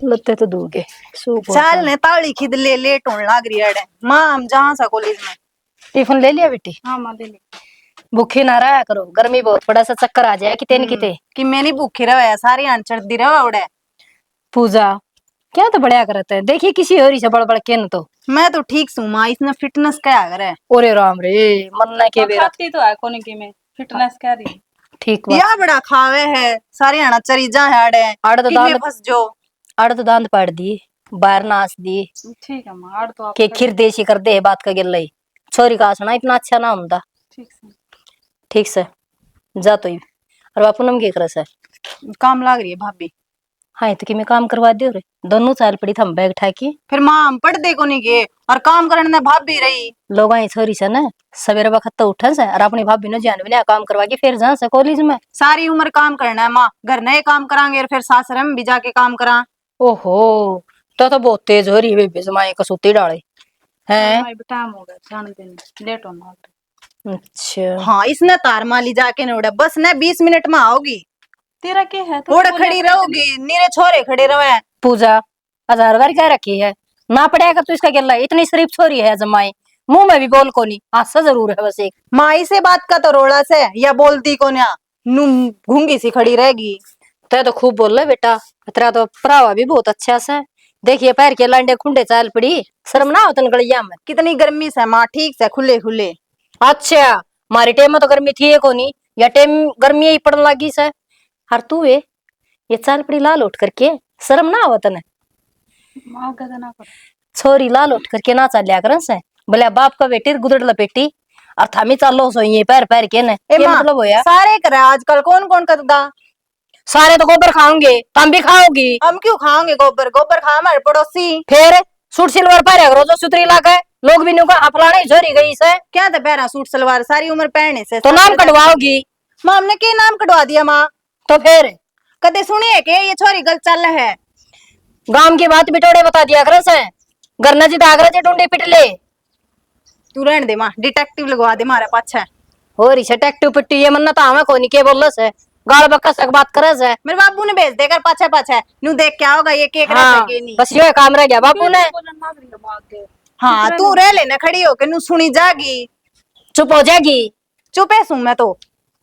लत्ते तो दूगे चल ने ताली खिद ले लेट होने लग रही है माँ हम जहाँ सा कॉलेज में। टिफिन ले लिया बेटी? हाँ माँ ले ली। भूखी ना रहा करो, गर्मी बहुत बड़ा सा चक्कर आ जाए किते न किते। कि मैं नहीं भूखी रहा सारी आन चढ़ती रहा उड़े। पूजा क्या तो बढ़िया करता है, देखिए किसी और ही से बड़बड़ के न तो। मैं तो ठीक हूँ माँ, इसने फिटनेस क्या करे। ओरे राम रे मन ना के बेरा खाती तो है कोनी की में फिटनेस क्या रही। ठीक बात या बड़ा खावे है सारी आना चरीजा है आड़े आड़ तो किनमें दांत फंस जो। आड़ तो दांत पाड़ दी बाहर नाच दी ठीक है माँ आड़ तो आप के खीर देशी कर दे बात का गिल्ला छोरी का आसना इतना अच्छा ना होता। ठीक से जा तो ही और बापू नम के कर से काम लाग रही है भाभी। हाँ तो कि मैं काम करवा दे रे दोनों चाल पड़ी थम बैग ठाकी फिर माँ हम पढ़ दे को नहीं गए और काम करने ने भाभी रही। लोग आई छोरी से ना सवेरे वक्त तो उठन से और अपनी भाभी ने जान बिना काम करवा के फिर जा से कॉलेज में। सारी उम्र काम करना है माँ, घर नए काम करांगे और फिर सासरे में भी जाके काम करा। ओहो तो बहुत तेज हो रही बेबी जमाए कसूती डाले हैं। टाइम हो गया जान देने लेट होना। अच्छा हाँ इसने तार माली जाके नोड़ा बस ने 20 मिनट में आओगी। तेरा क्या है तो खड़ी रहोगी नीरे छोरे खड़े रहे। पूजा 1000 क्या रखी है ना पड़ेगा तो इसका गिल्ला इतनी शरीफ छोरी है जमाई मुंह में भी बोल को नहीं हादसा जरूर है बस एक माई से बात का तो रोड़ा से या बोलती को ना घूंगी सी खड़ी रहेगी। तो खूब बोल रहे बेटा तेरा तो भरावा भी बहुत अच्छा से देखिए पैर के लांडे खुंडे चाल पड़ी शर्म ना होता गलिया में। कितनी गर्मी से माँ ठीक से खुले खुले। अच्छा हमारे टाइम में तो गर्मी थी को नहीं या टाइम गर्मी ही पड़ने लगी से हर तू ये चाल पड़ी लाल उठ करके शर्म ना होता न छोरी लाल उठ करके ना चल लिया कर से भले बाप का बेटी गुदड़ लपेटी और थामी चालो सो ये पैर पैर के न मतलब होया सारे करे आजकल कौन कौन करदा। सारे तो गोबर खाओगे तुम भी खाओगी। हम क्यों खाओगे गोबर, गोबर खा हमारे पड़ोसी। फिर सूट सिलवार पहरे करो जो सुतरी लागे लोग भी नुका फलाने झोरी गई से क्या था पहना सूट सलवार सारी उम्र पहने से तो नाम कटवाओगी। माँ हमने क्या नाम कटवा दिया माँ। तो फिर कदे सुनिए के ये छोरी गलत चल है। गांव की बात बिटोड़े बता दिया कर से गरना जी दागरा जी ढूंढे पिट ले। तू रहने दे माँ डिटेक्टिव लगवा दे मारा पाछा हो रही से टेक्टिव पिट्टी ये मन्ना तो हमें कोनी के बोल से गाल बक्का सक बात करे से मेरे बाबू ने भेज देकर पाछा पाछा न्यू देख क्या होगा ये केक हाँ, रह नहीं बस ये काम रह गया बापू ने। हाँ तू रह लेना खड़ी होके न्यू सुनी जागी चुप हो जाएगी। चुपे सू मैं तो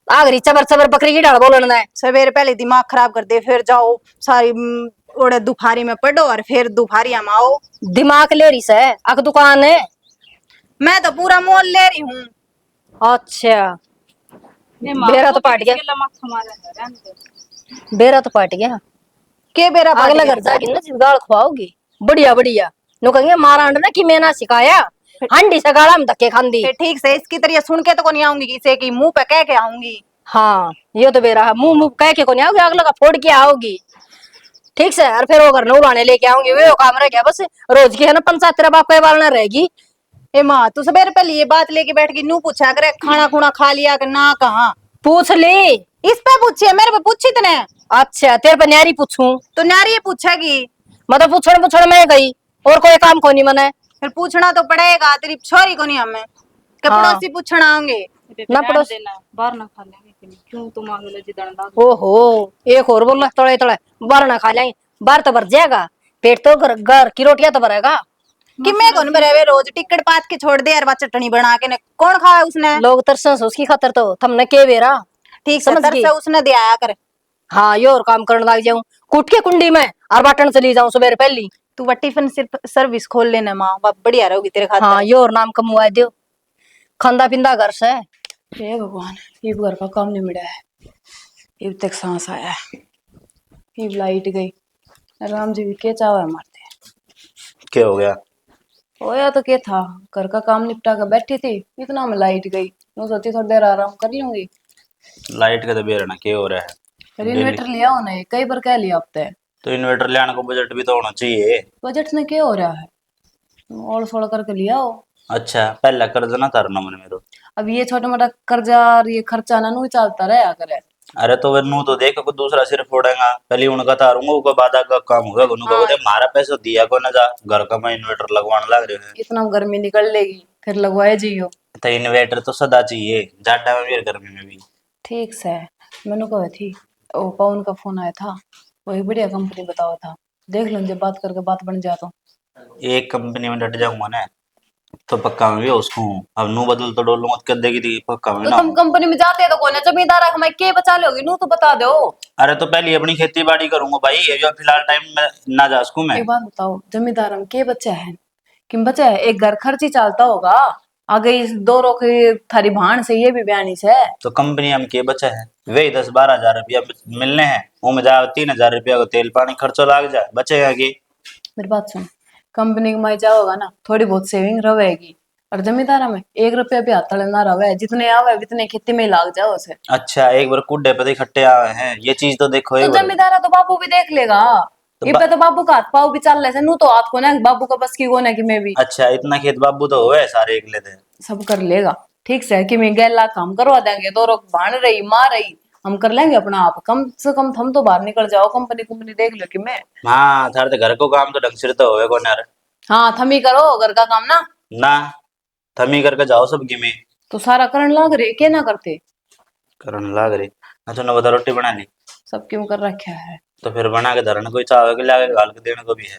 आगरी चबर चबर बकरी की डाल बोलना है सवेरे पहले दिमाग खराब कर दे फिर जाओ सारी ओड़े दोपहरी में पढ़ो और फिर दोपहरी में आओ। दिमाग ले रही से अक दुकान है मैं तो पूरा मोल ले रही हूँ। अच्छा बेरा तो पाट गया बेरा तो पाट गया के बेरा अगला घर जाके ना गाल खवाओगी बढ़िया बढ़िया नो कहेंगे मारा अंड ना कि मैं ना सिखाया हंडी से गाला में धक्के खांदी। ठीक से इसकी तरह सुन के तो नहीं आऊंगी किसी की मुंह पे कह के आऊंगी। हाँ ये तो बेरा मुंह मुंह कह के को नहीं आओगी अगला का फोड़ के आओगी ठीक से और फिर वो घर नौलाने लेके आऊंगी वे काम रह गया बस रोज की है ना पंचायत तेरा बाप का बालना रहेगी। ए माँ तू सवेरे पहले ये बात लेके बैठ गई नू पूछा करे खाना खुना खा लिया कि ना कहाँ पूछ ली इस पे पूछिए मेरे पे पूछी तने। अच्छा तेरे पे न्यारी पूछूं तो न्यारी पूछेगी मतलब पूछने मैं गई और कोई काम को नहीं मने फिर पूछना तो पड़ेगा तेरी छोरी को नहीं हमें पड़ोसी पूछना आएंगे ना पड़ोसी बाहर ना खा लेंगे क्यों तुम आगे जिदड़ ओहो एक और बोल तड़े तड़े बाहर ना खा लेंगे बाहर तो भर जाएगा पेट तो घर की रोटियां तो भरेगा कि मैं कौन भरे रोज टिकट पात के छोड़ दे यार चटनी बना के कौन खाया उसने लोग तरस उसकी खातर तो तुमने के बेरा ठीक समझ गई उसने दे आया कर। हाँ ये और काम करने लग जाऊं कुट के कुंडी में और बाटन चली जाऊं सुबह पहली तू वो टिफिन सर्विस खोल लेना माँ बढ़िया रहोगी तेरे खातिर। हाँ ये और नाम कमुआ दो खांदा पिंदा घर से हे भगवान ये घर का काम नहीं मिला है ये तक सांस आया ये लाइट गई राम जी भी क्या चावा मारते क्या हो गया होया तो क्या था घर का काम निपटा कर बैठी थी इतना में लाइट गई मैं सोची थोड़ी देर आराम कर लूंगी। लाइट का तो बेरना क्या हो रहा है फिर इन्वर्टर लिया होना है कई बार कह लिया अब तक तो इन्वर्टर लाने को बजट भी तो होना चाहिए। बजट में क्या हो रहा है और थोड़ा करके लिया हो। अच्छा पहला कर्ज ना तारना मन मेरो अब ये छोटा मोटा कर्जा और ये खर्चा ना नू चलता रहा करे। अरे तो वे नू तो देख को दूसरा सिर फोड़ेगा पहले उनका तारूंगा उनका बाद का काम होगा उनका बोले मारा पैसा दिया को ना जा घर का मैं इन्वर्टर लगवाने लग रहे हैं इतना गर्मी निकल लेगी फिर लगवाए जियो तो इन्वर्टर तो सदा चाहिए जाटा में भी गर्मी में भी। ठीक से मैंने कहा थी ओ पवन का फोन आया था वही बढ़िया कंपनी बताओ था देख लो जब बात करके बात बन जाए तो। एक कंपनी में डट जाऊंगा ना तो पक्का मैं भी उसको हूँ। अब नू बदल तो डोलूंगा तो कर देगी थी, पक्का मैं तो ना तुम हूँ। कंपनी में जाते तो कौन है जमींदार है, हमारे के बचा लोगी नू तो बता दो। अरे तो पहले अपनी खेती बाड़ी करूंगा भाई, ये जो फिलहाल टाइम में ना जा सकूं मैं। एक बात बताओ, जमींदार हम के बच्चा है कि बच्चा है, एक घर खर्च ही चलता होगा, आगे इस दो रो की थारी भाण से ये भी बयानी से। तो कंपनी हम के बचा है, वे 10-12 हजार रुपया मिलने हैं, वो में जा 3 हजार रुपया का तेल पानी खर्चो लाग जाए, बचेगा की। मेरी बात सुन, कंपनी में जाओगा ना थोड़ी बहुत सेविंग रहेगी, और जमींदार में 1 रुपया भी हाथ ना रहे, जितने आवे उतने खेती में ही लाग जाओ उसे। अच्छा एक बार कुड्डे पे इकट्ठे आए हैं, ये चीज तो देखो तो एक बार। जमींदार तो बाबू भी देख लेगा। तो ये पे तो बाबू का हाथ पाव भी चल रहे नू तो हाथ को ना बाबू का बस की को ना कि मैं भी अच्छा इतना खेत बाबू तो हुए सारे एक लेते। सब कर लेगा। ठीक से कि मैं गैला काम करवा देंगे, दो रोक भाण रही मार रही हम कर लेंगे अपना आप, कम से कम थम तो बाहर निकल जाओ, कंपनी कंपनी देख लो कि मैं। हाँ थारे तो घर को काम तो ढंग से तो होवे कौन यार। हाँ थम ही करो घर का काम ना। ना थमी करके जाओ सब में तो सारा करण लाग रहे के ना करते। करने लाग रही। अच्छा ना बता, रोटी बना ली? सब क्यों कर रखा है। तो फिर बना के धरने कोई चावे के लागे गाल के देने को भी है।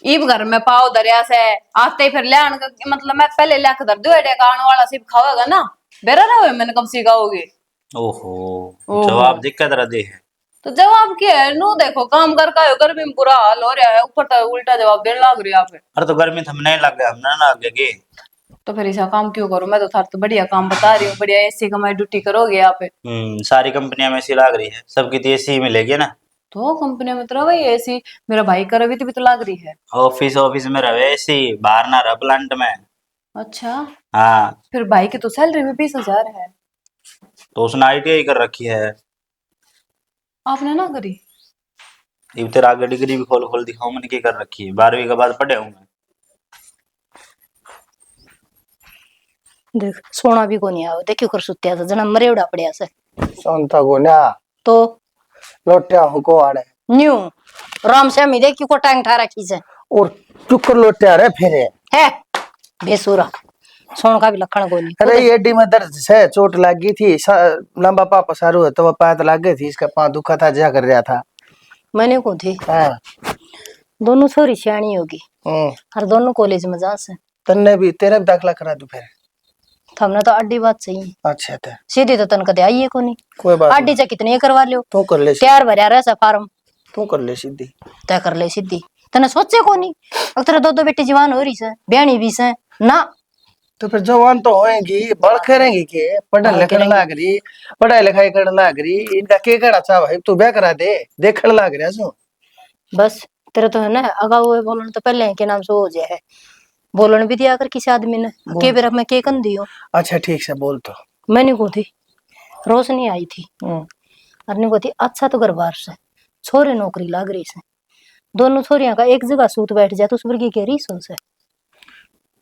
ईब घर में पाओ दरिया से आते ही फिर ले आने का मतलब मैं पहले लेके धर दू एडे का आने वाला सिर्फ खावेगा ना, बेरा रहे मैंने कब सिखाओगे। ओहो ओहो जवाब दिक्कत रहा दे है। तो जवाब क्या है नो, देखो काम कर का गर्मी में बुरा हाल हो रहा है, ऊपर तो उल्टा जवाब देने लग रही है आप। अरे तो गर्मी थमने ही लग गया, हमने ना लग गया। तो फिर ऐसा काम क्यों करूं, मैं तो थार तो बढ़िया काम बता रही हूँ, बढ़िया एसी कमाई ड्यूटी करोगे आप। सारी कंपनियां में ऐसी लाग रही है, सबकी तो ऐसी ही मिलेगी ना। तो कंपनी में तो वही एसी, मेरा भाई कर भी तो लग रही है। ऑफिस ऑफिस में रहे ऐसी, बाहर ना रह प्लांट में। अच्छा हाँ फिर भाई की तो सैलरी भी 20,000 है। तो उसने ITI कर रखी है। आपने ना करी। इब तेरा आगे डिग्री भी खोल खोल दिखाऊं मैंने की कर रखी है, 12वीं के बाद पढ़े हूँ मैं। देख सोना भी को नहीं आओ, देखियो कर सुत्या था जना मरे उड़ा पड़िया से। सोनता गोन्या तो लोटिया हुको आड़े न्यू राम से मी देखियो को टांग ठा रखी से और चुकर लोटिया रे फिरे है बेसुरा। सोन का भी लखण को नहीं। अरे ये एडी में दर्द से चोट लगी थी, लंबा पापा सारू है तो वो पैर लग गई थी, इसका पाँव दुखा था, जा कर रहा था। मैंने को थी हाँ दोनों छोरी सियाणी होगी हम्म, और दोनों कॉलेज में जा से। तन्ने भी तेरे भी दाखला करा दू फिर। हमने तो अड्डी बात सही अच्छा था सीधी तो तन कदे आई है को नहीं। कोई बात अड्डी नहीं, से कितनी करवा लियो, तू कर ले तैयार भरिया रहे फार्म तू कर ले सीधी। तय कर ले सीधी। तने सोचे को नहीं अक्तर दो दो बेटी जवान हो रही से ब्याणी भी से ना। तो फिर जवान तो होएंगी, बड़ करेंगी के पढ़ने बड़ लिखने करेंगी। लाग रही, पढ़ाई लिखाई करने लाग रही, इनका के कड़ा चाह भाई तू ब्याह करा दे, देखने लाग रहा सो। बस तेरे तो है ना अगा हुए बोलन तो पहले के नाम से हो जाए है, बोलन भी दिया कर किसी आदमी ने के बेरा में के कन दियो। अच्छा ठीक से बोल तो। मैंने को थी रोशनी आई थी अरने को थी अच्छा तो घर बार से छोरे नौकरी लाग रही से, दोनों छोरियां का एक जगह सूत बैठ जाए तो उस वर्गी के रीस हो से।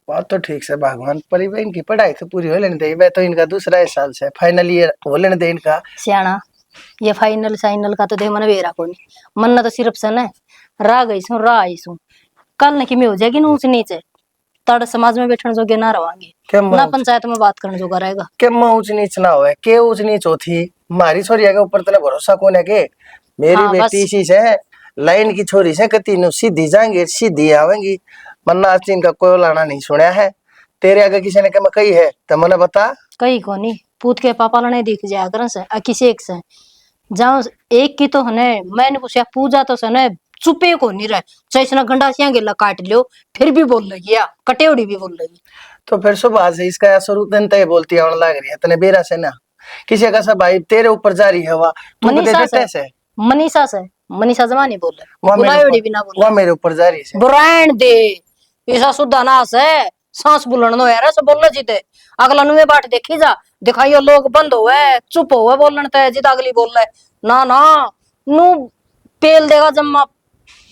बात तो ठीक से भगवान पर भाई इनकी पढ़ाई तो पूरी हो लेने दे, मैं तो इनका दूसरा ही साल से फाइनल ईयर हो लेने दे इनका। सियाना ये फाइनल साइनल का तो दे मन वेरा को नहीं मन तो सिर्फ से न रा गई सू रा आई सू कल न कि मैं हो जाएगी ना ऊंच नीचे तड़ समाज में बैठने जोगे ना रवांगे ना पंचायत में बात करने जोगा रहेगा। के ऊंच नीच ना होए, के ऊंच नीच होती मारी छोरी के ऊपर तने भरोसा कौन है के मेरी हाँ, बेटी बस। इसी से लाइन की छोरी से कती नु सीधी जाएंगे सीधी आवेंगी, मन्ना आज इनका कोई लाना नहीं सुना है। तेरे आगे किसी ने कहा कही है तो मने बता। कहीं को नहीं पूत के पापा लने दिख जाया कर से किसी एक से जाओ एक की तो हने मैंने पूछा पूजा तो सने चुपे को नहीं रहे चाहे इसने गंडासियां गेला काट लियो फिर भी बोल लगी या कटेवड़ी भी बोल लगी। तो फिर सुबह से इसका शुरू दिन तय बोलती है लग रही है तने बेरा से ना किसी का सब भाई तेरे ऊपर जारी है वा तू मनीषा देते से मनीषा जमा नहीं बोल वह रहे मेरे बुलायोड़ी भी ना बोल वह मेरे ऊपर जारी से बुरायण दे ऐसा शुद्ध अनास है सांस बुलन दो यार सब बोलना जीते अगला नुए बाट देखी जा दिखाइयो लोग बंद हो चुप हो बोलन ते जित अगली बोल रहे ना ना नु पेल देगा जम्मा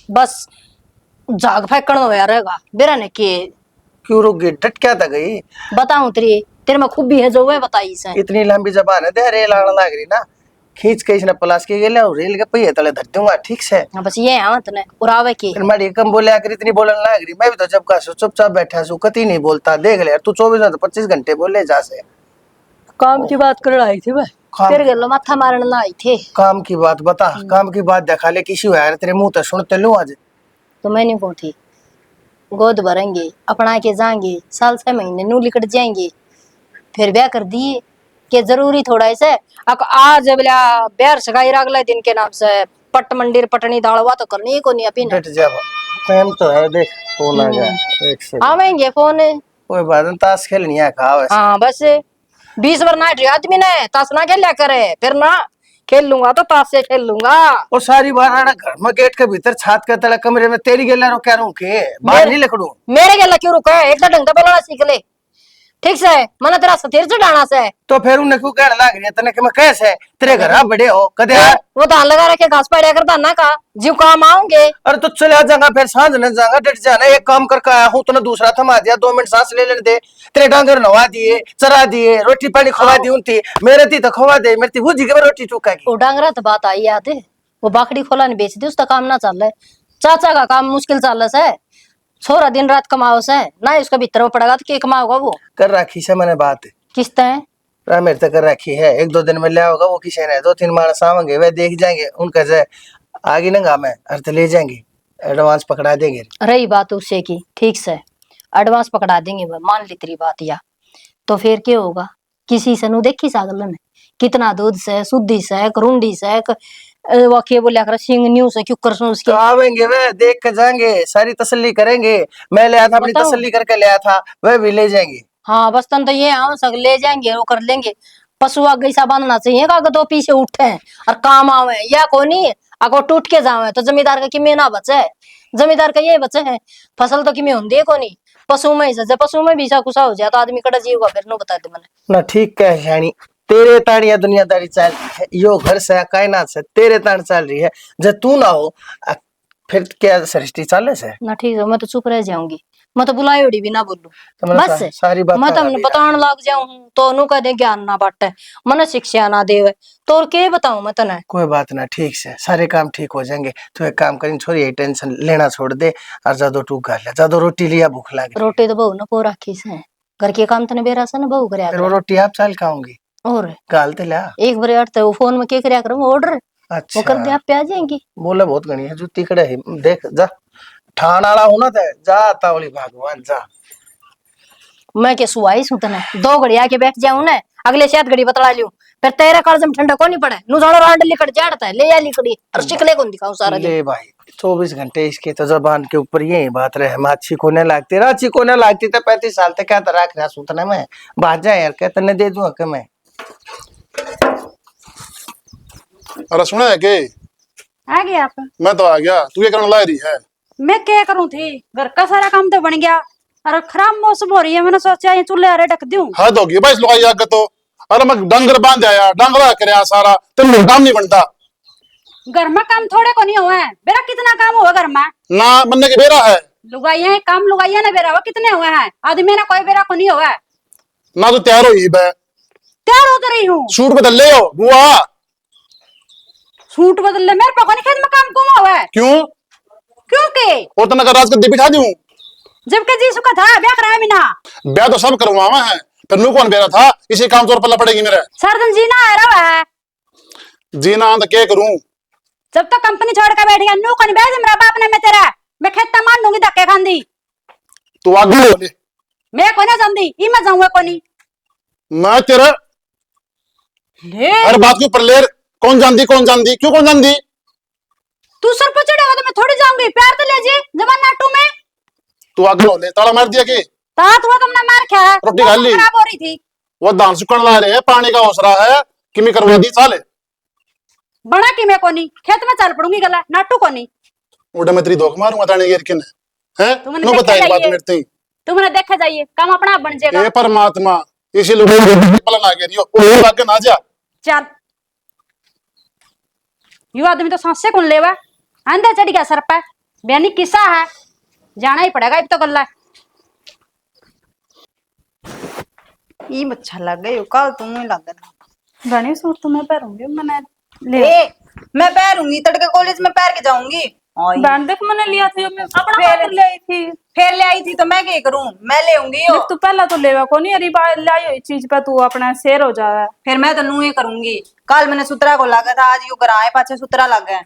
बस जाग फेंकण हो यार रहेगा बेरा ने के क्यों रुक गई डट क्या था गई। बताऊं तेरे में खूबी है जो है बताई से इतनी लंबी जबान है दे रेल आने लग रही ना खींच के इसने प्लास के गेले और रेल के पहिए तले धर दूंगा ठीक से। हाँ, बस ये आवत ने उरावे की फिर मारी कम बोले आकर इतनी बोलने लग रही, मैं भी तो जब का चुपचाप बैठा सू कती नहीं बोलता देख ले तू 24 तो 25 घंटे बोले जा से। काम की बात कर आई थी मैं फिर गलो माथा मारन ना आई थे। काम की बात बता, काम की बात देखा ले किसी यार तेरे मुंह तो सुनते लू आज तो मैंने को थी गोद भरेंगे अपना के जाएंगे, साल 6 महीने नू लिकट जाएंगे, फिर ब्याह कर दिए कि जरूरी थोड़ा ऐसे आज बोला ब्याह सगाई अगले दिन के नाम से पट मंदिर पटनी दाड़वा तो करनी ही को नहीं अपनी डट जा टाइम तो है, देख फोन आ गया एक से आवेंगे फोन। कोई बात नहीं, ताश खेलनी है कहा वैसे। हाँ बस 20 बार नाइट आदमी ने ताश ना खेल लिया करे, फिर ना खेल लूंगा तो ताश से खेल लूंगा। और सारी बार आना घर में गेट के भीतर छात के तले कमरे में तेरी गेला रो क्या के बाहर नहीं लकड़ू। मेरे गला क्यों रुका है, एक तो ढंग से बोलना सीख ले ठीक से, मैंने तेरा सतीर चढ़ाना से। तो फिर उन्हें क्यों कहने लग रही है तने कि मैं कैसे तेरे घर आ बड़े हो कदे यार। वो धान लगा रखे घास पाड़िया करता ना का जीव काम आऊंगे। अरे तो चले जाऊंगा फिर सांझ न जाऊंगा, डट जाना, एक काम करके आया हूँ तूने दूसरा थमा दिया, 2 मिनट सांस ले लेने दे। तेरे डांगर नवा दिए, चरा दिए, रोटी पानी खवा दी उनती, मेरे थी तो खवा दे, मेरी थी वो जी के रोटी चुका की। वो डांगरा तो बात आई याद है, वो बाकड़ी खोला नहीं बेच दी, उसका काम ना चल रहा है, चाचा का काम मुश्किल चल रहा है, छोरा दिन रात कमाओ से ना, उसका भीतर पड़ेगा तो क्या कमाओगा वो। कर रखी से मैंने बात किस्त है मेरे तक कर रखी है, 1-2 दिन में ले आओगा वो किसी ने, 2-3 मानस आवेंगे वे देख जाएंगे उनका जाए आगे नंगा में अर्थ ले जाएंगे, एडवांस पकड़ा देंगे। रही बात उससे की ठीक से एडवांस पकड़ा देंगे, वो मान ली तेरी बात या तो फिर क्या होगा, किसी से नु देखी सागल ने कितना दूध से शुद्धि से करुंडी से वाक्य बोलिया कर सिंह न्यू से क्यों कर उसके तो आवेंगे वे देख के जाएंगे, सारी तसल्ली करेंगे, मैं ले आया था अपनी बताओ। तसल्ली करके ले आया था, वह भी ले जाएंगे। हाँ बस तन तो ये हाँ सब ले जाएंगे वो कर लेंगे, पशु आगे ऐसा बांधना चाहिए का दो पीछे उठे और काम आवे या कोनी अगर टूट के जावे तो जमींदार का किमे ना बचे, जमींदार का ये बचे है फसल तो किमे होंगे कोनी, पशु में ही पशु में भी ऐसा कुछ हो जाए तो आदमी कड़ा जीव फिर नो बता दे मैंने ना ठीक कह शानी, तेरे तानिया दुनियादारी चल रही है, यो घर से कायनात से तेरे तान चल रही है, जब तू ना हो फिर क्या सृष्टि चाले से ना। ठीक है मैं तो चुप रह जाऊंगी, मैं तो बुलाई उड़ी भी ना बोलू तो मैंने बस सारी बात मैं तुमने बताने लग जाऊं तो नु कह दे ज्ञान ना बांटे मन शिक्षा ना देवे तो और के बताऊं मैं तने। कोई बात ना, ठीक से सारे काम ठीक हो जाएंगे। तो एक काम करें छोरी, टेंशन लेना छोड़ दे और ज्यादा टूक खा ले, ज्यादा रोटी लिया भूख लगे। रोटी तो बहू ने को रखी से, घर के काम तने बेरा से ना बहू फिर वो करया रोटी आप चाल खाऊंगी और गालते ला। एक बार यार तो फोन में के करया करूं ऑर्डर अच्छा वो कर दे आप पे आ जाएंगी। बोले बहुत गणी है जूती कड़े है, देख जा ठाण वाला होना था जा तावली भगवान जा। मैं के सुवाई सु तने 2 घड़ी आके बैठ जाऊं ना, अगले 7 घड़ी बतला लियो फिर तेरा कर्ज में ठंडा को नहीं पड़े नु जानो रांड लिकड़ जाड़ता है ले या लिकड़ी और चिकले को दिखाऊं सारा दिन। ले भाई 24 घंटे इसके तो जबान के ऊपर यही बात रहे, हम अच्छी को नहीं लगती, अच्छी को नहीं लगती तो 35 साल तक क्या तरह रहा सूतना मैं बात जाए यार, क्या तने दे दूं कि मैं। अरे सुना है के आ गए आप? मैं तो आ गया, तू ये करने ला रही है? मैं क्या करूं थी, घर का सारा काम तो बन गया और खराब मौसम हो रही है, मैंने सोचा ये चूल्हे अरे ढक दूं। हद होगी भाई इस लुगाई आग तो। अरे मैं डंगर बांध आया, डंगरा करे सारा तेरे काम नहीं बनता। घर में काम थोड़े को नहीं हुआ है, बेरा कितना काम हुआ घर में ना बनने के बेरा है लुगाइया काम लुगाइया ना बेरा हुआ कितने हुए हैं, आदमी ना कोई बेरा को नहीं हुआ है। ना तो तैयार हुई बे, तैयार हो तो रही हूँ, सूट बदल ले हो बुआ। सूट बदल ले, मेरे पका नहीं खेत में काम कुम हुआ है। क्यों? क्योंकि और तो नगर राज कर बिठा दूं, जबकि जी सुखा था ब्याह कराया बिना। ब्याह तो सब करवावा है, फिर नू कौन बेरा था, इसी काम तौर पल्ला पड़ेगी मेरे। सरदन जीना आ रहा है, जीना तो क्या करूं, जब तक कंपनी छोड़ कर बैठ गया नू कौन बैठ मेरा बाप ने मैं तेरा मैं खेत मान लूंगी धक्के खांदी। तू आगे बोले मैं कोई ना जानती ई मैं जाऊंगा कोनी मैं तेरा ले हर बात के ऊपर ले, कौन जानती क्यों कौन जानती। तू सर पर चढ़ेगा तो मैं थोड़ी जाऊंगी, प्यार तो ले जी जवान नाटू में। तू आगे बोले ताला मार दिया के तात हुआ तुमने मार खाया, रोटी खा ली? खराब हो रही थी, वो दान सुकन ला रहे, पानी का ओसरा है कि मैं करवा दी साले। बना की मैं कोनी खेत में चल पड़ूंगी गला नाटू कोनी। उड़ा मैं तेरी धोख मारूंगा ताने गिर के हैं तुमने नो देखा बताई बात जाइए। मेरे ते तुमने देखा जाइए काम अपना बन जाएगा। ए परमात्मा इसी लोग पलन आ गई ओ आगे ना जा। चल यू आदमी तो सांसे कौन लेवा, अंदर चढ़ गया सर पे, बेनी किस्सा है जाना ही पड़ेगा अब तो गल्ला। ई अच्छा लग गई कल तुम ही लग गया बने सूट तो मैं पहनूंगी, मैंने ले ए मैं पैरूंगी तड़के कॉलेज में पैर के जाऊंगी। बैंड देख मैंने लिया था, मैं अपना फिर- हाथ ले आई थी। फिर ले आई थी तो मैं क्या करूं, मैं ले आऊंगी यो। तू पहला तो लेवा को नहीं, अरे बाहर लाई हुई चीज पे तू अपना शेर हो जावे। फिर मैं तो नूहे करूंगी, कल मैंने सुतरा को लगा था, आज यू कराए पाछे सुतरा लग गए।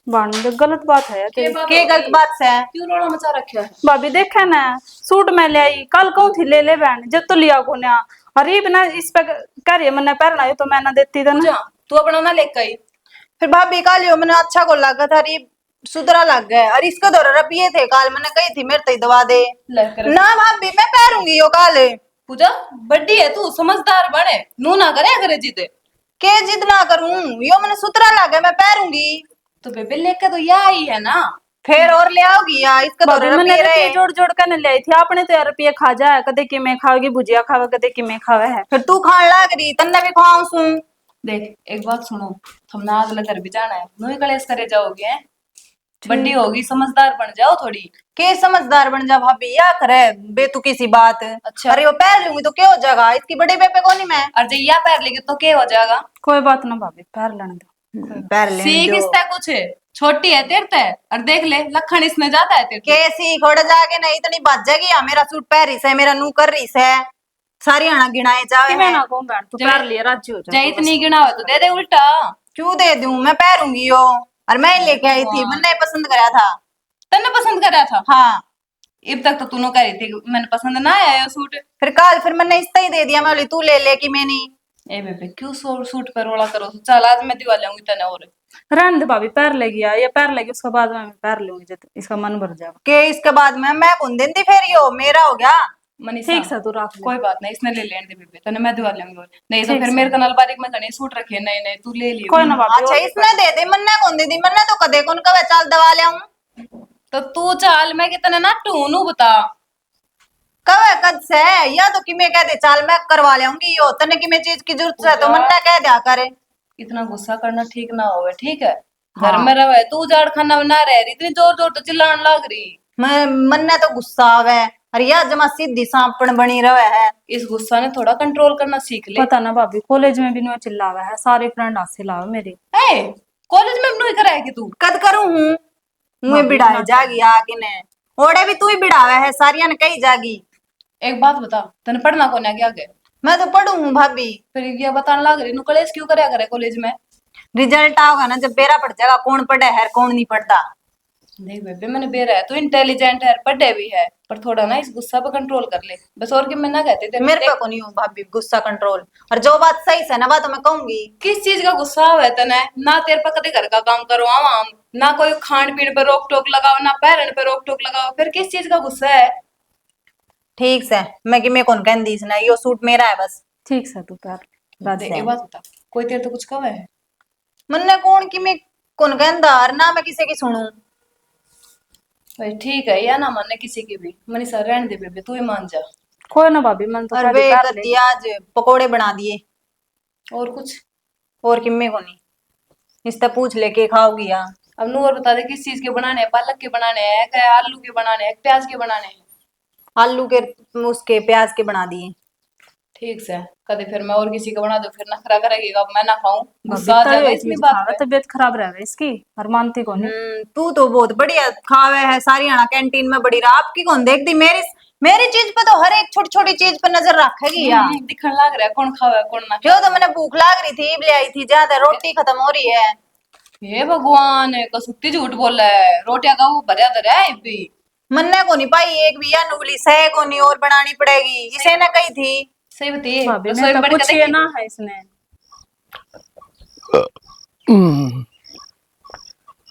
बाण में गलत बात है तेरी। के गलत बात से? क्यों रोड़ा मचा रखा है? भाभी देखे ना, सूट मैं ले आई कल कहूँ थी ले ले बहन, जब तो लिया को ना अरे बिना इस पे कह रही है मैंने पहनना है तो मैं ना देती था ना। तू अपना ना लेकर आई। फिर भाभी का लियो मैंने अच्छा को लगा था, अरे सुधरा लग गया। और इसको दो रपिए थे काल, मैंने कही थी मेरे तो दवा दे लेकर ना भाभी, मैं पहनूंगी यो काल। पूजा बड्डी है तू, समझदार बने, नू ना करे जिद। के जिद ना करूं, यो मैंने सुतरा लगा, मैं पहनूंगी। तो बेबे लेके तो यह आई है ना, फिर और ले आओगी या इसका तो भाभी मैंने रपिए रहे। रुपये जोड़ जोड़ कर ले आई थी, आपने तो यार रुपये खा जाए, कदे कि मैं खाओगी भुजिया खावे कदे कि मैं खावे है। फिर तू खान लाग रही, तन्ने भी खुआऊं सू। देख एक बात सुनो, तुमने अगले घर भी जाना है, नू ही कलेश करे जाओगे हैं? बड्डी होगी, समझदार बन जाओ थोड़ी। के समझदार बन जा भाभी, या करे बेतुकी सी बात। अच्छा। अरे वो पहन लूंगी तो क्या हो जाएगा, इसकी बड़ी बेबे को नहीं मैं। और जब यह पैर लेगी तो क्या हो जाएगा? कोई बात ना भाभी, पैर लेने दो। पैर लेने सीख दो। इससे कुछ, छोटी है तेरे ते, और देख ले लखन इसमें जाता है तेरे ते। कैसी खोड़ जाके नहीं इतनी बात जाएगी, या मेरा सूट पहरी से, मेरा नू कर रही से, सारी आना गिनाए जावे कि मैं है। ना कहूँ बहन तू पैर लिए राजी हो जय जा। इतनी गिना हो तो दे दे उल्टा। क्यों दे दूं, मैं पहनूंगी यो। और मैं लेके आई थी, मैंने पसंद करा था। तन्ने पसंद करा था? हाँ। अब तक तो तूने करी थी, मैंने पसंद ना आया ये सूट। फिर मैंने इसता ही दे दिया, मैं बोली तू ले ले कि मैं नहीं। ए बेबे क्यों सूट पर रोला करो, चल आज मैं दिवा लूंगी तने। और रहने दे भाभी, पैर ले गया ये पैर लेगी उसके बाद मैं पैर लूंगी जब इसका मन भर जाएगा। के इसके बाद मैं कौन देती फिर, यो मेरा हो गया। मनीषा ठीक से तू रख ले। कोई बात नहीं, इसने ले लेने दे बेबे, तने मैं दिवा लूंगी। और नहीं तो फिर मेरे कनाल बारीक में घने सूट रखे, नहीं नहीं तू ले लियो। कोई ना भाभी, अच्छा इसने दे दे, मन्ने कौन दे दी, मन्ने तो कदे कौन कवे चाल दवा ले आऊं। तो तू चाल मैं कितने ना टूनू बता। कवे कद से, या तो कि मैं कह दे चाल मैं करवा ले आऊंगी यो, तने कि मैं चीज की जरूरत है तो मन्ने कह दिया करे। इतना गुस्सा करना ठीक ना होवे, ठीक है? घर में रहे तू जाड़ खाना बना रही, इतनी जोर जोर तो चिल्लाने लग रही। मैं मन्ने तो गुस्सा आवे, अरे यार जमा सीधी सांपण बनी रहे है। इस गुस्सा ने थोड़ा कंट्रोल करना सीख ले। पता ना भाभी, कॉलेज में भी नो चिल्लावा है, सारे फ्रेंड हाथ से लावे मेरे। ए कॉलेज में भी कराएगी तू? कद करूं हूं मुझे बिड़ाए जागी आगे ने, ओड़े भी तू ही बिड़ावे है, सारिया ने कही जागी। एक बात बता, तने पढ़ना कौन है क्या गए? मैं तो पढ़ू हूँ भाभी। फिर ये बताने लग रही, कॉलेज क्यों कराया करे? कॉलेज में रिजल्ट आओगा ना जब बेरा पड़ जाएगा, कौन पढ़े है कौन नहीं पढ़ता। देख बेबे मैंने बेरा है, तू इंटेलिजेंट है, पढ़े भी है, पर थोड़ा ना इस गुस्सा पे कंट्रोल कर ले बस। और क्या मैं ना कहते थे मेरे पे को नहीं हूँ भाभी गुस्सा कंट्रोल, और जो बात सही से ना बात मैं कहूंगी। किस चीज का गुस्सा है तने? ना तेरे पे कभी घर का काम करो आम, ना कोई खान पीन पे रोक टोक लगाओ, ना पहरन पे रोक टोक लगाओ, फिर किस चीज का गुस्सा है? ठीक से मैं कि मैं कौन कहती इसने, यो सूट मेरा है बस। ठीक से तू पैर राजी देख है। एक बात बता, कोई तेरे तो कुछ कहा है? मन्ने कौन कि मैं कौन कहता, और ना मैं किसी की सुनूं। भाई ठीक है, या ना मानने किसी की भी, मनीषा रहने दे बेबे, तू ही मान जा। कोई ना भाभी, मन तो और खाली वे पैर कर ले। दिया आज पकोड़े बना दिए, और कुछ? और कि मैं को नहीं। इससे पूछ लेके खाओगी या। अब नू और बता दे किस चीज के बनाने हैं? पालक के बनाने हैं क्या, आलू के बनाने हैं, प्याज के बनाने हैं? आलू के उसके प्याज के बना दिए। ठीक से कदे फिर मैं और किसी का बना दूं, फिर नखरा करेगी अब मैं ना खाऊं, भाभी, गुस्सा आ जाएगा तभी इतनी चीज बात खावे, पे। तबीयत खराब रहे इसकी और मानती को नहीं। तू तो बहुत बढ़िया खावे है, सारी आना कैंटीन में बड़ी रहा, आपकी कौन देखती। मेरी चीज पे तो हर एक छोटी छोटी चीज पे नजर रखेगी यार। दिखने लग रहा है कौन खावा है कौन ना। क्यों, तो मैंने भूख लाग रही थी ले आई थी, ज्यादा रोटी खत्म हो रही है। हे भगवान, कसुत्ती झूठ बोल रहा है, रोटियां का वो भरिया धरा है भी। मन्ने को नहीं पाई एक भी, या नुगली सह को नहीं और बनानी पड़ेगी, इसे ना कही थी। सही बती भाभी रसोई ने में तो बैठ के कुछ ये देखी। ना है इसने।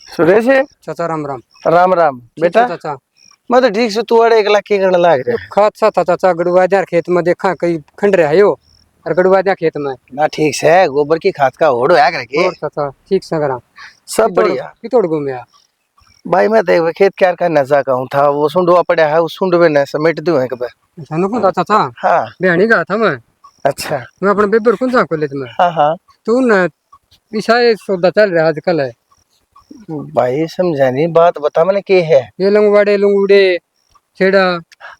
सुरेश है? चाचा राम राम। राम राम बेटा। चाचा मैं तो ठीक से तू अड़े 1 लाख की करने लाग रहा खाद था चाचा, गड़ुआ दिया खेत में, देखा कई खंड रहे हो और गड़ुआ दिया खेत में। ना ठीक से है, गोबर की खाद का होड़ होया करके और चाचा ठीक से करा सब बढ़िया। कितोड़ घूमे भाई मैं देख खेत क्यार का नजा कहूँ था, वो सुंडवा पड़ा है, उस सुंडवे ने समेट दूं है कब। सानू को चाचा हाँ बहनी गया था मैं अच्छा। मैं अपने बेबर कौन सा कॉलेज में। हाँ हाँ तू न ईसा सौदा चल रहा आजकल है। भाई समझा नहीं बात, बता मैंने के है ये लंगवाड़े लंगूड़े छेड़ा।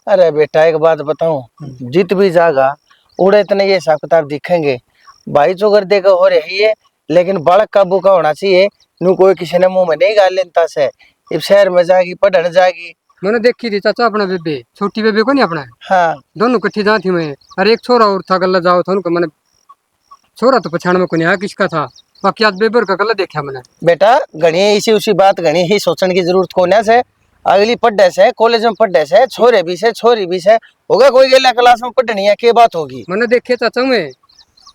अरे बेटा एक बात बताऊं, जीत भी जागा उड़े इतने ये हिसाब किताब दिखेंगे भाई, जो कर देगा हो रही है, लेकिन बालक काबू का होना चाहिए। नू कोई किसी ने मुंह में नहीं गाल लेता से, इब शहर में जागी पढ़ने जागी। मैंने देखी थी चाचा अपना बेबे, छोटी बेबे को नहीं अपना, हाँ दोनों कट्ठी जा थी मैं। अरे एक छोरा और था गल्ला जाओ था उनका, मैंने छोरा तो पछाण में को नहीं किसका था, बाकी आज बेबर का कल देखा मैंने। बेटा घनी इसी उसी बात घनी ही सोचने की जरूरत कोने से। अगली पढ़े से कॉलेज में पढ़े से छोरे भी से छोरी भी से होगा कोई गेला क्लास में पढ़नी है के बात होगी। मैंने देखे चाचा मैं।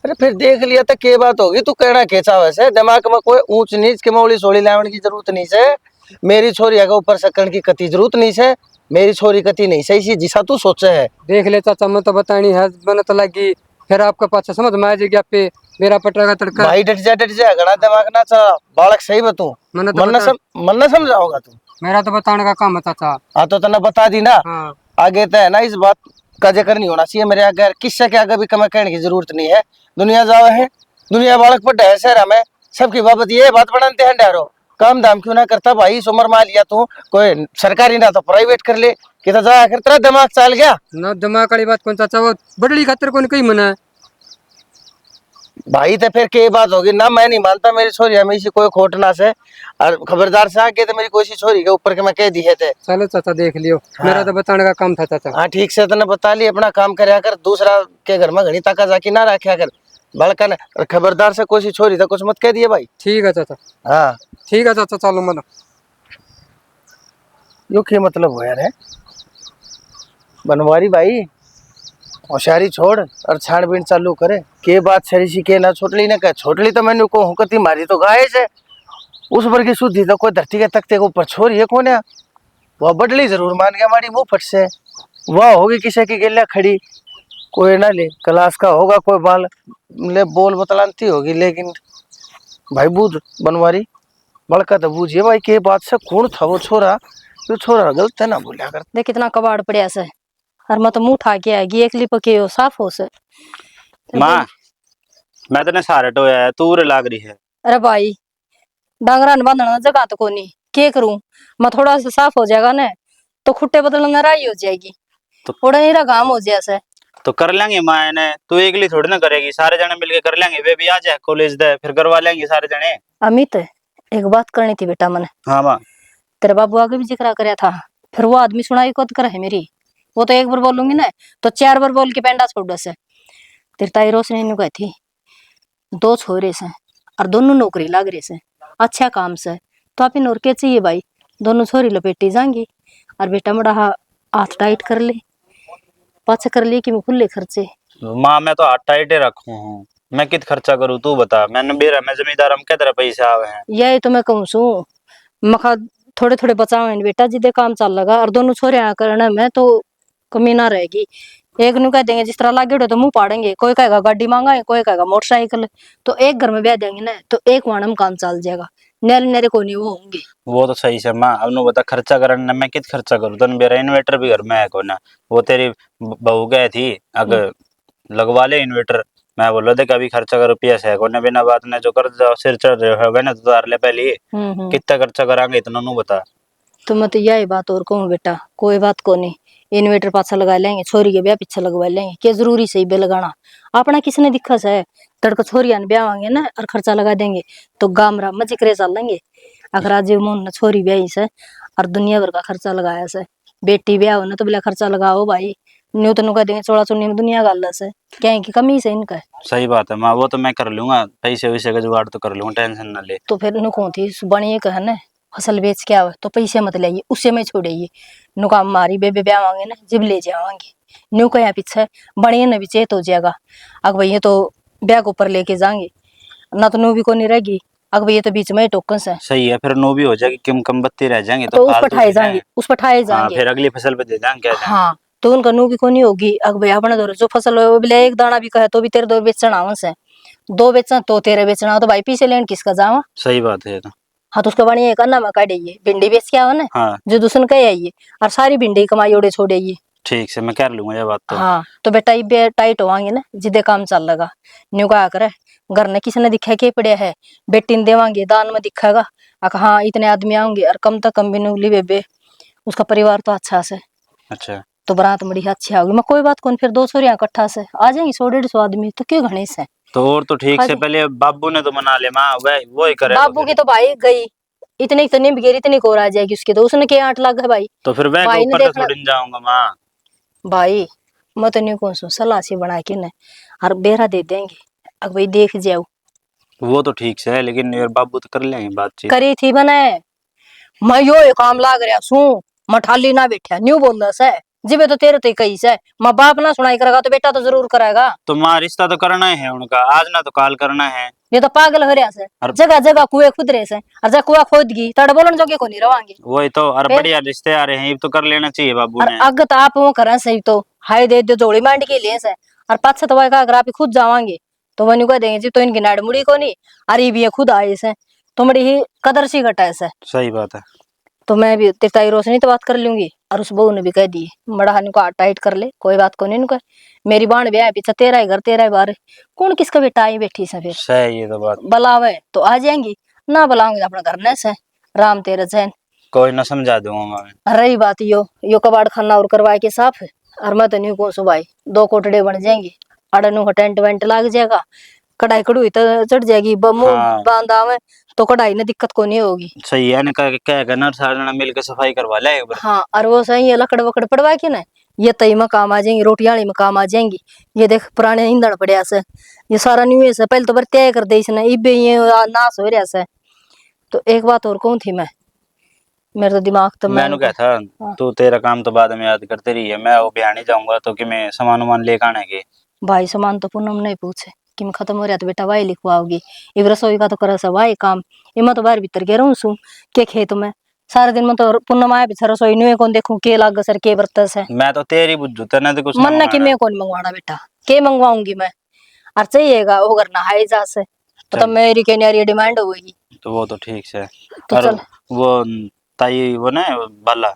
अरे फिर देख लिया तो के बात होगी। तू कहना कैसा वैसे दिमाग में कोई ऊंच नीच के मौली सोली लावन की जरूरत नहीं से। मेरी छोरी आगे ऊपर सकन की कति जरूरत नहीं से। मेरी छोरी कति नहीं सही सी जिसा तू सोचे है। देख ले चाचा मैं तो बतानी है मैंने तो लगी फिर आपका पाछा समझ में आ जाएगी आप पे मेरा पटरा तड़का। भाई डट जा घना दिमाग ना चला बालक सही बतू मैंने तो मन न समझाओगा तू। मेरा तो बताने का काम है चाचा। हाँ तो तने बता दी ना। हाँ आगे तो है ना इस बात का जिक्र नहीं होना चाहिए मेरे आगे। किससे के आगे भी कम कहने की जरूरत नहीं है। दुनिया जावा है दुनिया बालक पर है शहर में सबकी बाबत ये बात बनाते हैं डरो काम दाम क्यों ना करता भाई। इस उम्र में लिया तू कोई सरकारी ना तो प्राइवेट कर ले कि तो जाया कर तेरा दिमाग चल गया ना दिमाग वाली बात कौन चाचा वो बड़ली खातर कौन कही मना भाई। तो फिर के बात होगी ना। मैं नहीं मानता मेरी छोरी हमें इसी कोई खोट ना से और खबरदार से आके तो मेरी कोई छोरी के ऊपर के मैं कह दी है थे। चलो चाचा देख लियो। हाँ। मेरा तो बताने का काम था चाचा। हाँ ठीक से तने बता ली अपना काम करया कर। दूसरा के घर में घनी ताका जाकी ना रखा कर बड़का ने। खबरदार से कोई छोरी तो कुछ मत कह दिए भाई। ठीक है चाचा। हाँ ठीक है चाचा चलो मतलब यो के मतलब हो यार है बनवारी भाई होशियारी छोड़ और छानबीन चालू करे के बात सरी सी के ना छोटली ने कह छोटली तो मैंने को हुकती मारी तो गाय से उस पर की शुद्धि तो कोई धरती के तख्ते के ऊपर छोरी है कौन है। वह बडली जरूर मान गया हमारी मुंह फट से। वह होगी किसी की गेलिया खड़ी कोई ना ले क्लास का होगा कोई बाल ले बोल बतलाती होगी लेकिन भाई बूझ बनवारी बड़का तो बूझिए भाई के बात से कौन था वो छोरा। तो छोरा गलत है ना बोलिया कर। देख कितना कबाड़ पड़िया से और मैं तो मुंह उठा के आएगी एक लिप के साफ हो से। माँ मैं तने सारे टोया है तू रे लाग रही है। अरे भाई डांगरा ने बांधना जगह तो कोनी के करूं मैं थोड़ा सा साफ हो जाएगा ना तो खुट्टे बदलना राई हो जाएगी तो थोड़ा हीरा काम हो जैसे तो कर लेंगे माँ ने तू एकली थोड़ी ना करेगी सारे जने मिलके कर लेंगे। वे भी आ जाए कॉलेज दे फिर करवा लेंगे सारे जने। अमित एक बात करनी थी बेटा मैंने। हाँ माँ तेरे बाबू आगे भी जिक्र कराया था फिर वो आदमी सुनाई कद कर है मेरी। वो तो एक बार बोलूंगी ना तो 4 बार बोल के पेंडा छोड़ से। तेरी ताई रोशनी ने कही थी 2 छोरे से और दोनों नौकरी लाग रहे से अच्छा काम से तो आप इन और क्या चाहिए भाई। दोनों छोरी लपेटी जाएंगी और बेटा बड़ा हाथ टाइट कर ले पाछा कर ले कि मैं खुले खर्चे। माँ मैं तो हाथ टाइट रखू हूँ मैं कित खर्चा करूँ तू बता। मैंने बेरा मैं जमींदार हम क्या तरह पैसे आवे हैं। यही तो मैं कहूँ सू मखा थोड़े थोड़े बचावे बेटा जिदे काम चल लगा और दोनों छोरे करने में तो कमी ना रहेगी। एक नु कह देंगे जिस तरह लागे तो मुंह पाड़ेंगे कोई कहेगा गाड़ी मांगा है कोई कहेगा मोटरसाइकिल तो एक घर में ब्याह देंगे ना तो एक वाणम काम चल जाएगा नेरे नेरे को नहीं वो होंगे। वो तो सही से माँ अब नु बता खर्चा करने मैं कित खर्चा करूँ। तो मेरा इन्वर्टर भी घर में है को ना वो तेरी बहू गए थी अगर लगवा ले इन्वर्टर। मैं बोलो देख अभी खर्चा कर रुपया से को ना बिना बात ने जो कर सिर चढ़ रहे हो ना तो तार ले पहले कितना खर्चा करांगे इतना नु बता। तो मैं तो यही बात और कहूँ बेटा कोई बात को नहीं इन्वर्टर पाछा लगा लेंगे छोरी के ब्याह पीछे लगवा लेंगे क्या जरूरी सही बे लगाना अपना किसने दिक्कत है। तड़को छोरिया ने ब्याह होंगे ना और खर्चा लगा देंगे तो गामरा मजे करे चल लेंगे। अगर आज मोहन ने छोरी ब्याही से और दुनिया भर का खर्चा लगाया से बेटी ब्याह हो ना तो बिला खर्चा लगाओ भाई न्यू तो नुका देंगे चौड़ा चुन्नी में दुनिया गाल से क्या की कमी से इनका। सही बात है माँ वो तो मैं कर लूंगा पैसे वैसे का जुगाड़ तो कर लूंगा टेंशन ना ले। तो फिर नुको थी बनिए कह ना फसल बेच के आवे तो पैसे मत लाइए उससे मैं छोड़िए नुका मारी बेबे ब्याह मांगे ना जिब ले जावांगे न्यू का यहाँ पीछे बनिए न भी चेत हो जाएगा। अग भैया तो ब्याह को ऊपर लेके जाएंगे ना तो नू भी को नहीं रहेगी। अग भैया तो बीच में टोकन से सही है फिर नो भी हो जाएगी किम कम बत्ती रह जाएंगे तो उस पर ठाए जाएंगे उस पर ठाए जाएंगे। फिर अगली फसल पे दे देंगे क्या हाँ तो उनका नू भी को नहीं होगी। अग भैया अपने दौर जो फसल हो वो भी एक दाना भी कहे तो भी तेरे 2 बेचना आवन से 2 बेचना तो तेरे बेचना तो भाई पीछे लेन किसका जावा। सही बात है तो। हाँ तो उसका बढ़िया एक अन्ना में काटिए भिंडी बेच के आओ ना हाँ जो दूसरे कहे आइए और सारी भिंडी कमाई ओड़े छोड़िए। ठीक से मैं कर लूंगा ये बात तो। हाँ तो बेटा ये टाइट होवांगे ना जिदे काम चल लगा न्यू का करे घर ने किसी ने दिखा के पड़े है बेटी ने देवांगे दान में दिखागा हाँ इतने आदमी आएंगे और कम तक कम भी नूली बेबे उसका परिवार तो अच्छा से अच्छा तो बरात बड़ी अच्छी होगी। मैं कोई बात कौन फिर 2 छोरियां इकट्ठा से आ जाएंगी 100-150 आदमी तो क्यों घने से। तो और तो ठीक से पहले बाबू ने तो मना ले माँ वो ही करे। बाबू की तो भाई गई इतनी तो नहीं बिगेरी इतनी को आ जाएगी उसकी तो उसने क्या 8 लाख है भाई। तो फिर वह भाई ने ऊपर तो देखना- थोड़ी जाऊंगा माँ। भाई मैं तो नहीं कौन सलाह से बना के न और बेरा दे देंगे अग भाई देख जाओ वो तो ठीक से है, लेकिन यार बाबू तो कर लेंगे बातचीत। करी थी मैंने, मैं यो ये काम लाग रहा सू, मठाली ना बैठा न्यू बोल से जिबे तो तेरे तो कही से माँ बाप ना सुनाई करेगा तो बेटा तो जरूर करेगा। तो माँ रिश्ता तो करना ही है उनका, आज ना तो काल करना है। ये तो पागल हो रहा से, जगह जगह कुएं खुद रहे से, और जब कुआ खोद गई तड़ बोलन जोगे को नहीं रवांगे। वही तो, और फिर? बढ़िया रिश्ते आ रहे हैं, ये तो कर लेना चाहिए बाबू और ने। अग तो आप वो करें सही तो हाय दे दो जोड़ी मांड के लिए से, और पाछे तो वह अगर आप खुद जावांगे तो वह कह देंगे जी तो इनकी नाड़ मुड़ी को नहीं, अरे भी ये खुद आए से तुम्हारी ही कदर सी घटा से। सही बात है। तो मैं भी तेरी रोशनी तो बात कर लूंगी, और उस बहू ने भी कह दी बड़ा हन को हाथ टाइट कर ले, कोई बात को नहीं कह, मेरी बाण ब्याह है पीछे, तेरा ही घर तेरा ही बार, कौन किसका बेटा आई बैठी से, फिर सही है तो बात। बुलावे तो आ जाएंगी, ना बुलाऊंगी अपने घर ने से, राम तेरे जैन। कोई ना समझा दूंगा मैं। रही बात यो कबाड़ खाना और करवाए के साफ है, और मैं तो नहीं कौन सु भाई, 2 कोटड़े बन जाएंगे, अड़नू टेंट वेंट लग जाएगा, कढ़ाई कड़ुई तो चढ़ जाएगी, मुंह हाँ। बांधा में तो कढ़ाई ने दिक्कत को नहीं होगी। सही है ना, क्या करना, सारे जना मिल के सफाई करवा ले एक बार। हाँ, और वो सही है लकड़ वकड़ पड़वा के ना, ये तई में काम आ जाएंगी, रोटियाली में काम आ जाएंगी। ये देख पुराने ईंधन पड़िया से, ये सारा न्यू से पहले तो बर तय कर दे इसने, इबे ये नाश हो रहा से। तो एक बात और कहूं थी मैं, मेरे तो दिमाग तो मैंने क्या था, तू तेरा काम तो बाद में याद करते रही है, मैं वो बिहार नहीं जाऊंगा तो कि मैं सामान वामान लेकर आने के। भाई सामान तो पूनम नहीं पूछे कि मैं खत्म हो रहा तो बेटा वाई लिखवाओगी, इब रसोई का तो कर भाई काम, इमा तो बाहर भीतर गिर सू के खेत में सारे दिन में तो पूनम आया पीछे रसोई नुए कौन देखूं के लाग सर के बर्तस है। मैं तो तेरी बुझू तेने तो कुछ मन ना कि मंगाना। मैं कौन मंगवाना बेटा, के मंगवाऊंगी मैं, और चाहिएगा वो करना हाई जा से तो मेरी के नारी डिमांड होगी। तो वो तो ठीक से। तो और चल वो ताई वो ना बाला,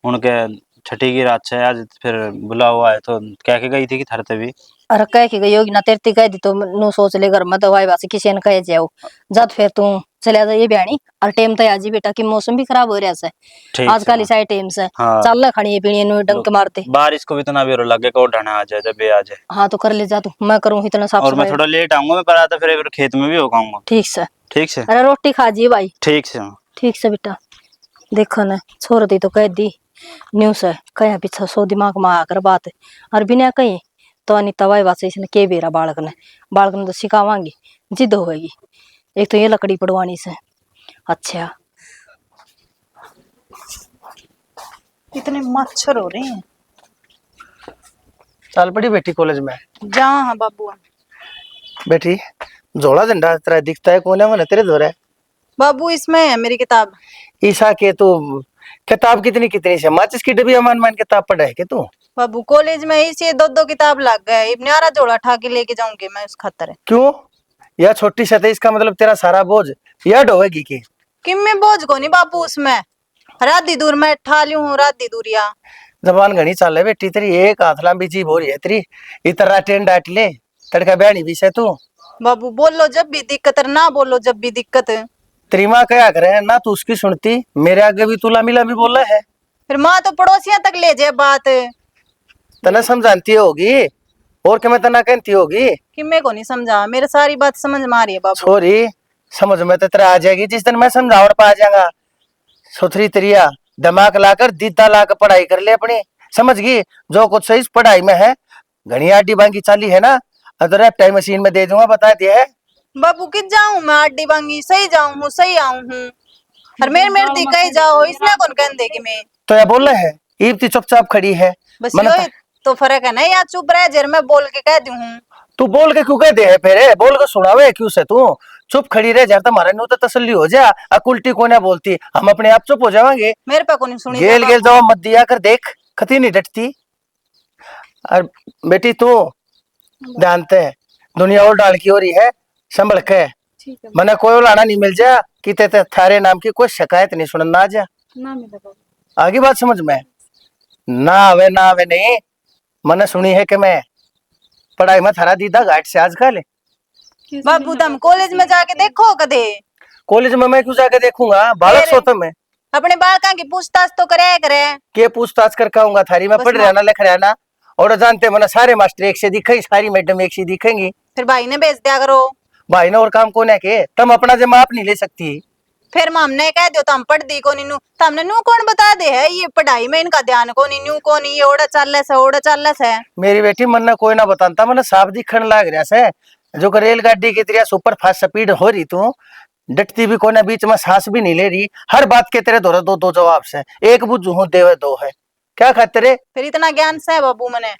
उनके छठी की रात से आज फिर बुला हुआ है, तो क्या के गई थी कि थरते भी। अरे कह के गई होगी ना, तेरती कह दी तो नु सोच ले घर में तो भाई बासी किसी ने कह जाओ जद फिर तू चले जाइए बयानी, और टाइम तो आज ही बेटा कि मौसम भी खराब हो रहा है ठीक आजकल से। इस टाइम से हाँ। चल खानी पीनी नु डंक मारते। बारिश को भी इतना भी लगे को ढाना आ जाए जब ये आ जाए। हाँ तो कर ले जा तू, मैं करूँ इतना साफ और मैं सफाई। थोड़ा लेट आऊंगा, मैं पर आता फिर खेत में भी हो पाऊंगा। ठीक से। ठीक से। अरे रोटी खा जी भाई। ठीक से। ठीक से बेटा, देखो न छोड़ दी तो कह दी न्यूज है कहीं पीछा सो दिमाग में आकर बात, और बिना कहीं तो अनिता वाई बात इसने के बेरा बालक ने तो सिखावांगी, जिद होगी। एक तो ये लकड़ी पड़वानी से। अच्छा इतने मच्छर हो रहे हैं। चल पड़ी बेटी कॉलेज में। जा हाँ बाबू। बेटी जोड़ा झंडा तेरा दिखता है कौन है, वो तेरे दौरे बाबू इसमें है मेरी किताब। ईसा के तू किताब कितनी कितनी से माचिस की डबिया मान मान किताब पढ़ा है के तू। बाबू कॉलेज में इसे 2-2 किताब लग गए, इब न्यारा जोड़ा ठा के लेके जाऊंगी मैं उस खतर है। क्यों, यह छोटी सतह इसका मतलब तेरा सारा बोझ यह ढोएगी की। किम में बोझ को नहीं बाबू, उसमें राधी दूर में ठा लू हूँ, राधी दूरिया जबान घनी चाल है बेटी तेरी, एक हाथला भी जीभ हो रही है तेरी, इतना टेन डांट ले तड़का बयानी भी से तू। बाबू बोलो जब भी दिक्कत है, ना बोलो जब भी दिक्कत है। तेरी माँ क्या करे ना, तू उसकी सुनती, मेरे आगे भी तू लामी लामी बोला है। फिर माँ तो पड़ोसिया तक ले जाए बात। तना समझाती होगी और क्या मैं तना कहती होगी कि मैं को नहीं समझा, मेरे सारी बात समझ में आ रही है बाबू। छोरी समझ में तो तेरा आ जाएगी जिस दिन मैं समझावट पा जाऊंगा। सुथरी तरिया दिमाग लाकर दीदा लाकर पढ़ाई कर ले अपनी, समझ गई, जो कुछ सही पढ़ाई में है। घनी आडी बांगी चाली है ना, अदर टाइम मशीन में दे दूंगा, बता दिया है। बाबू किस जाऊं मैं आडी बांगी, सही जाऊं हूँ सही आऊं हूँ, और मेरे दी कहीं जाओ इसने कौन कह देगी मैं। तो यह बोल रहे है ईप्ती चुपचाप खड़ी है। बस मन यो तो फर्क है ना, या चुप रह जर मैं बोल के कह दूं हूँ। तू बोल के क्यों कह दे है, फिर बोल के सुनावे क्यों से तू, चुप खड़ी रह जा, तुम्हारे नु तो तसल्ली हो जा, अकुलटी को ना बोलती, हम अपने आप चुप हो जाएंगे। मेरे पे को नहीं सुनी गेल गेल जवाब मत दिया कर, देख खती नहीं डटती। और बेटी तू जानते है दुनिया और डाल की हो रही है, संभल के मने कोई लाना नहीं मिल जा कि ते थारे नाम की कोई शिकायत नहीं सुन ना जा। ना मिला बाबू। आगे बात समझ में ना आवे नहीं, मैंने सुनी है कि मैं पढ़ाई में थारा दीदा घाट से आज काले। बाबू तुम कॉलेज में जाके देखो कदे। कॉलेज में मैं क्यों जाके देखूंगा, बालक सोता मैं अपने बालका की पूछताछ तो करे के पूछताछ कर आऊंगा, थारी में पढ़ रहा ना लिख रहा ना, और जानते मैंने सारे मास्टर एक से दिखेंगे, सारी मैडम एक से दिखेंगी। फिर भाई ने भेज दिया करो। भाई ने और काम कौन है के, तुम अपना जमा आप नहीं ले सकती। फिर हमने कह दो तुम पढ़ दी को नीनू, तुमने नू कौन बता दे है ये पढ़ाई में इनका ध्यान को नी नू को नहीं, ये ओड़ा चल से। मेरी बेटी मन ने कोई ना बताता, मैंने साफ दिखन लाग रहा से, जो कि रेलगाड़ी की तरह सुपर फास्ट स्पीड हो रही तू, डटती भी कोने, बीच में सांस भी नहीं ले रही, हर बात के तेरे दो दो दो जवाब से, एक बुझू हूँ देवे दो है, क्या खातिर रे? फिर इतना ज्ञान से है बाबू मैंने।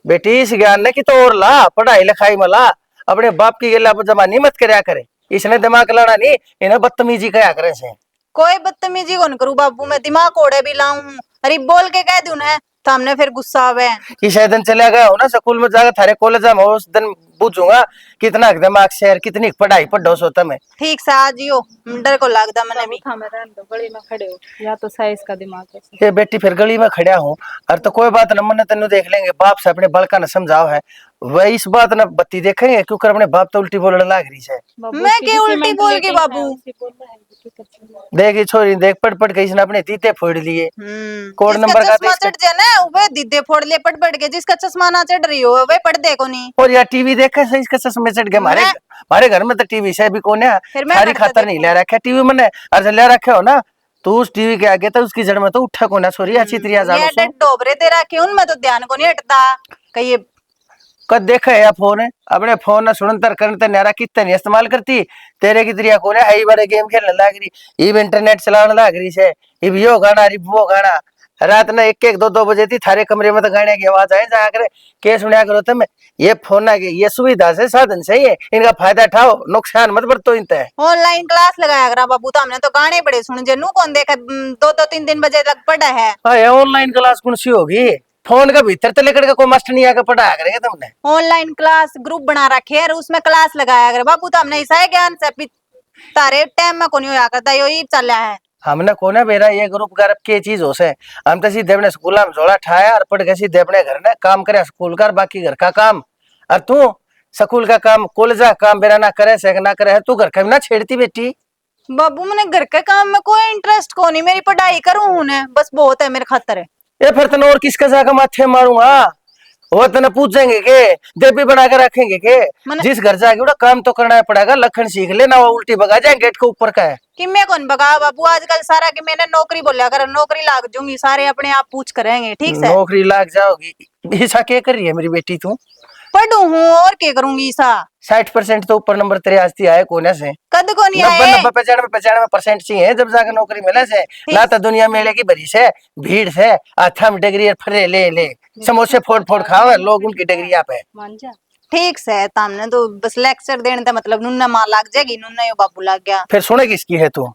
बेटी इस ज्ञान ने की तो और ला, पढ़ाई लिखाई में ला, अपने बाप की गेला पर जमानी मत करया करे, इसने दिमाग लाना नहीं, इन्हें बदतमीजी कया करे से। कोई बदतमीजी कौन करूँ बाबू, मैं दिमाग कोड़े भी लाऊं हूँ, अरे बोल के कह दूं ना तो हमने फिर गुस्सा आवे। कि शायद दिन चला गया हो ना स्कूल में जाकर थारे कॉलेज में, उस दिन पूछूंगा कितना दिमाग से कितनी पढ़ाई पढ़ो सो तमें। ठीक से आज यो डर को लगता मैंने भी। था मैं रहने दो, गली में खड़े हो या तो सही इसका दिमाग है। ये बेटी फिर गली में खड़ा हूँ, और तो कोई बात न, मन तेन देख लेंगे, बाप से अपने बड़का न समझाओ है, वह इस बात न बत्ती देखेंगे, क्योंकि अपने बाप तो उल्टी बोलने लाग रही है। मैं क्या उल्टी बोल गई बाबू? देख छोरी देख, पढ़ पढ़ के इसने अपने तीते फोड़ लिए, कोड जिसका नंबर का चश्मा चढ़ जाए ना वह दीदे फोड़ ले पढ़ पढ़ के, जिसका चश्मा ना चढ़ रही हो वह पढ़ दे को नहीं। और यार टीवी देखे से इसका चश्मे चढ़ गए, हमारे घर में तो टीवी से भी कौन है, फिर मैं सारी करता खातर नहीं ले रखा टीवी मैंने, और ले रखे हो ना तो उस टीवी के आगे तो उसकी जड़ में तो उठा को ना छोरी, अच्छी तरिया जानो ये डोबरे दे रखे उनमें तो ध्यान को नहीं हटता कहीं। कद देखा है फोन है, अपने फोन ना सुनतर करते नारा कितने नहीं इस्तेमाल करती, तेरे की तरिया कौन है, आई बड़े गेम खेलने लग रही, इब इंटरनेट चलाने लग रही से, इब यो गाना रिब वो गाना, रात में एक एक दो दो बजे थी थारे कमरे में तो गाने की आवाज आए, जा करे के सुनिया करो तुम, ये फोन ना ये सुविधा से साधन सही है, इनका फायदा उठाओ, नुकसान मत बरतो इनते। ऑनलाइन क्लास लगाया करा बाबू, तो हमने तो गाने बड़े सुन जे, नू कौन देखा, दो दो तीन तीन बजे तक पढ़ा है। ऑनलाइन क्लास कौन सी होगी, फोन का भीतर तो लेकर के कोई मास्टर नहीं आकर पढ़ाया करेगा तुमने। ऑनलाइन क्लास ग्रुप बना रखे है, उसमें क्लास लगाया करे बाबू, तो हमने ऐसा है ज्ञान से तारे टाइम में को नहीं होया करता, यो ही चल रहा है। हमने कोने बेरा ये ग्रुप गर्प की चीज हो से, हम तो सीधे अपने स्कूल में झोला ठाया और पढ़ के सीधे अपने घर में काम करे, स्कूल का बाकी घर का काम, और तू स्कूल का काम कॉलेज का काम बेरा ना करे से ना करे, तू घर का भी ना छेड़ती बेटी। बाबू मैंने घर के काम में कोई इंटरेस्ट को नहीं, मेरी पढ़ाई करूँ हूं बस बहुत है मेरे खातर है। ये फिर तने और किसके जाकर माथे मारूंगा, वो तने पूछेंगे के देवी बना के रखेंगे के, जिस घर जाके उड़ा काम तो करना पड़ेगा, लखन सीख लेना, वो उल्टी भगा जाए गेट के ऊपर का है कि मैं कौन भगा बाबू, आजकल सारा कि मैंने नौकरी बोलिया कर, नौकरी लाग जाऊंगी, सारे अपने आप पूछ करेंगे। ठीक से नौकरी लाग जाओगी, ऐसा क्या कर रही है मेरी बेटी तू? पढ़ू हूँ और क्या करूंगी ईसा। 60% तो ऊपर नंबर तेरे आज आए कोने से, कद को नहीं 90 आए 95% चाहिए जब जाकर नौकरी मिले से, ना तो दुनिया मेले की भरी से भीड़ से आथा में डिग्री फरे ले ले समोसे फोड़ फोड़ खाओ लोग उनकी डिग्री पे। मान जा ठीक से तामने तो बस लेक्चर देने का मतलब नुन्ना माँ लाग जाएगी, नुन्ना यो बाबू लाग गया। फिर सुने किसकी है तू?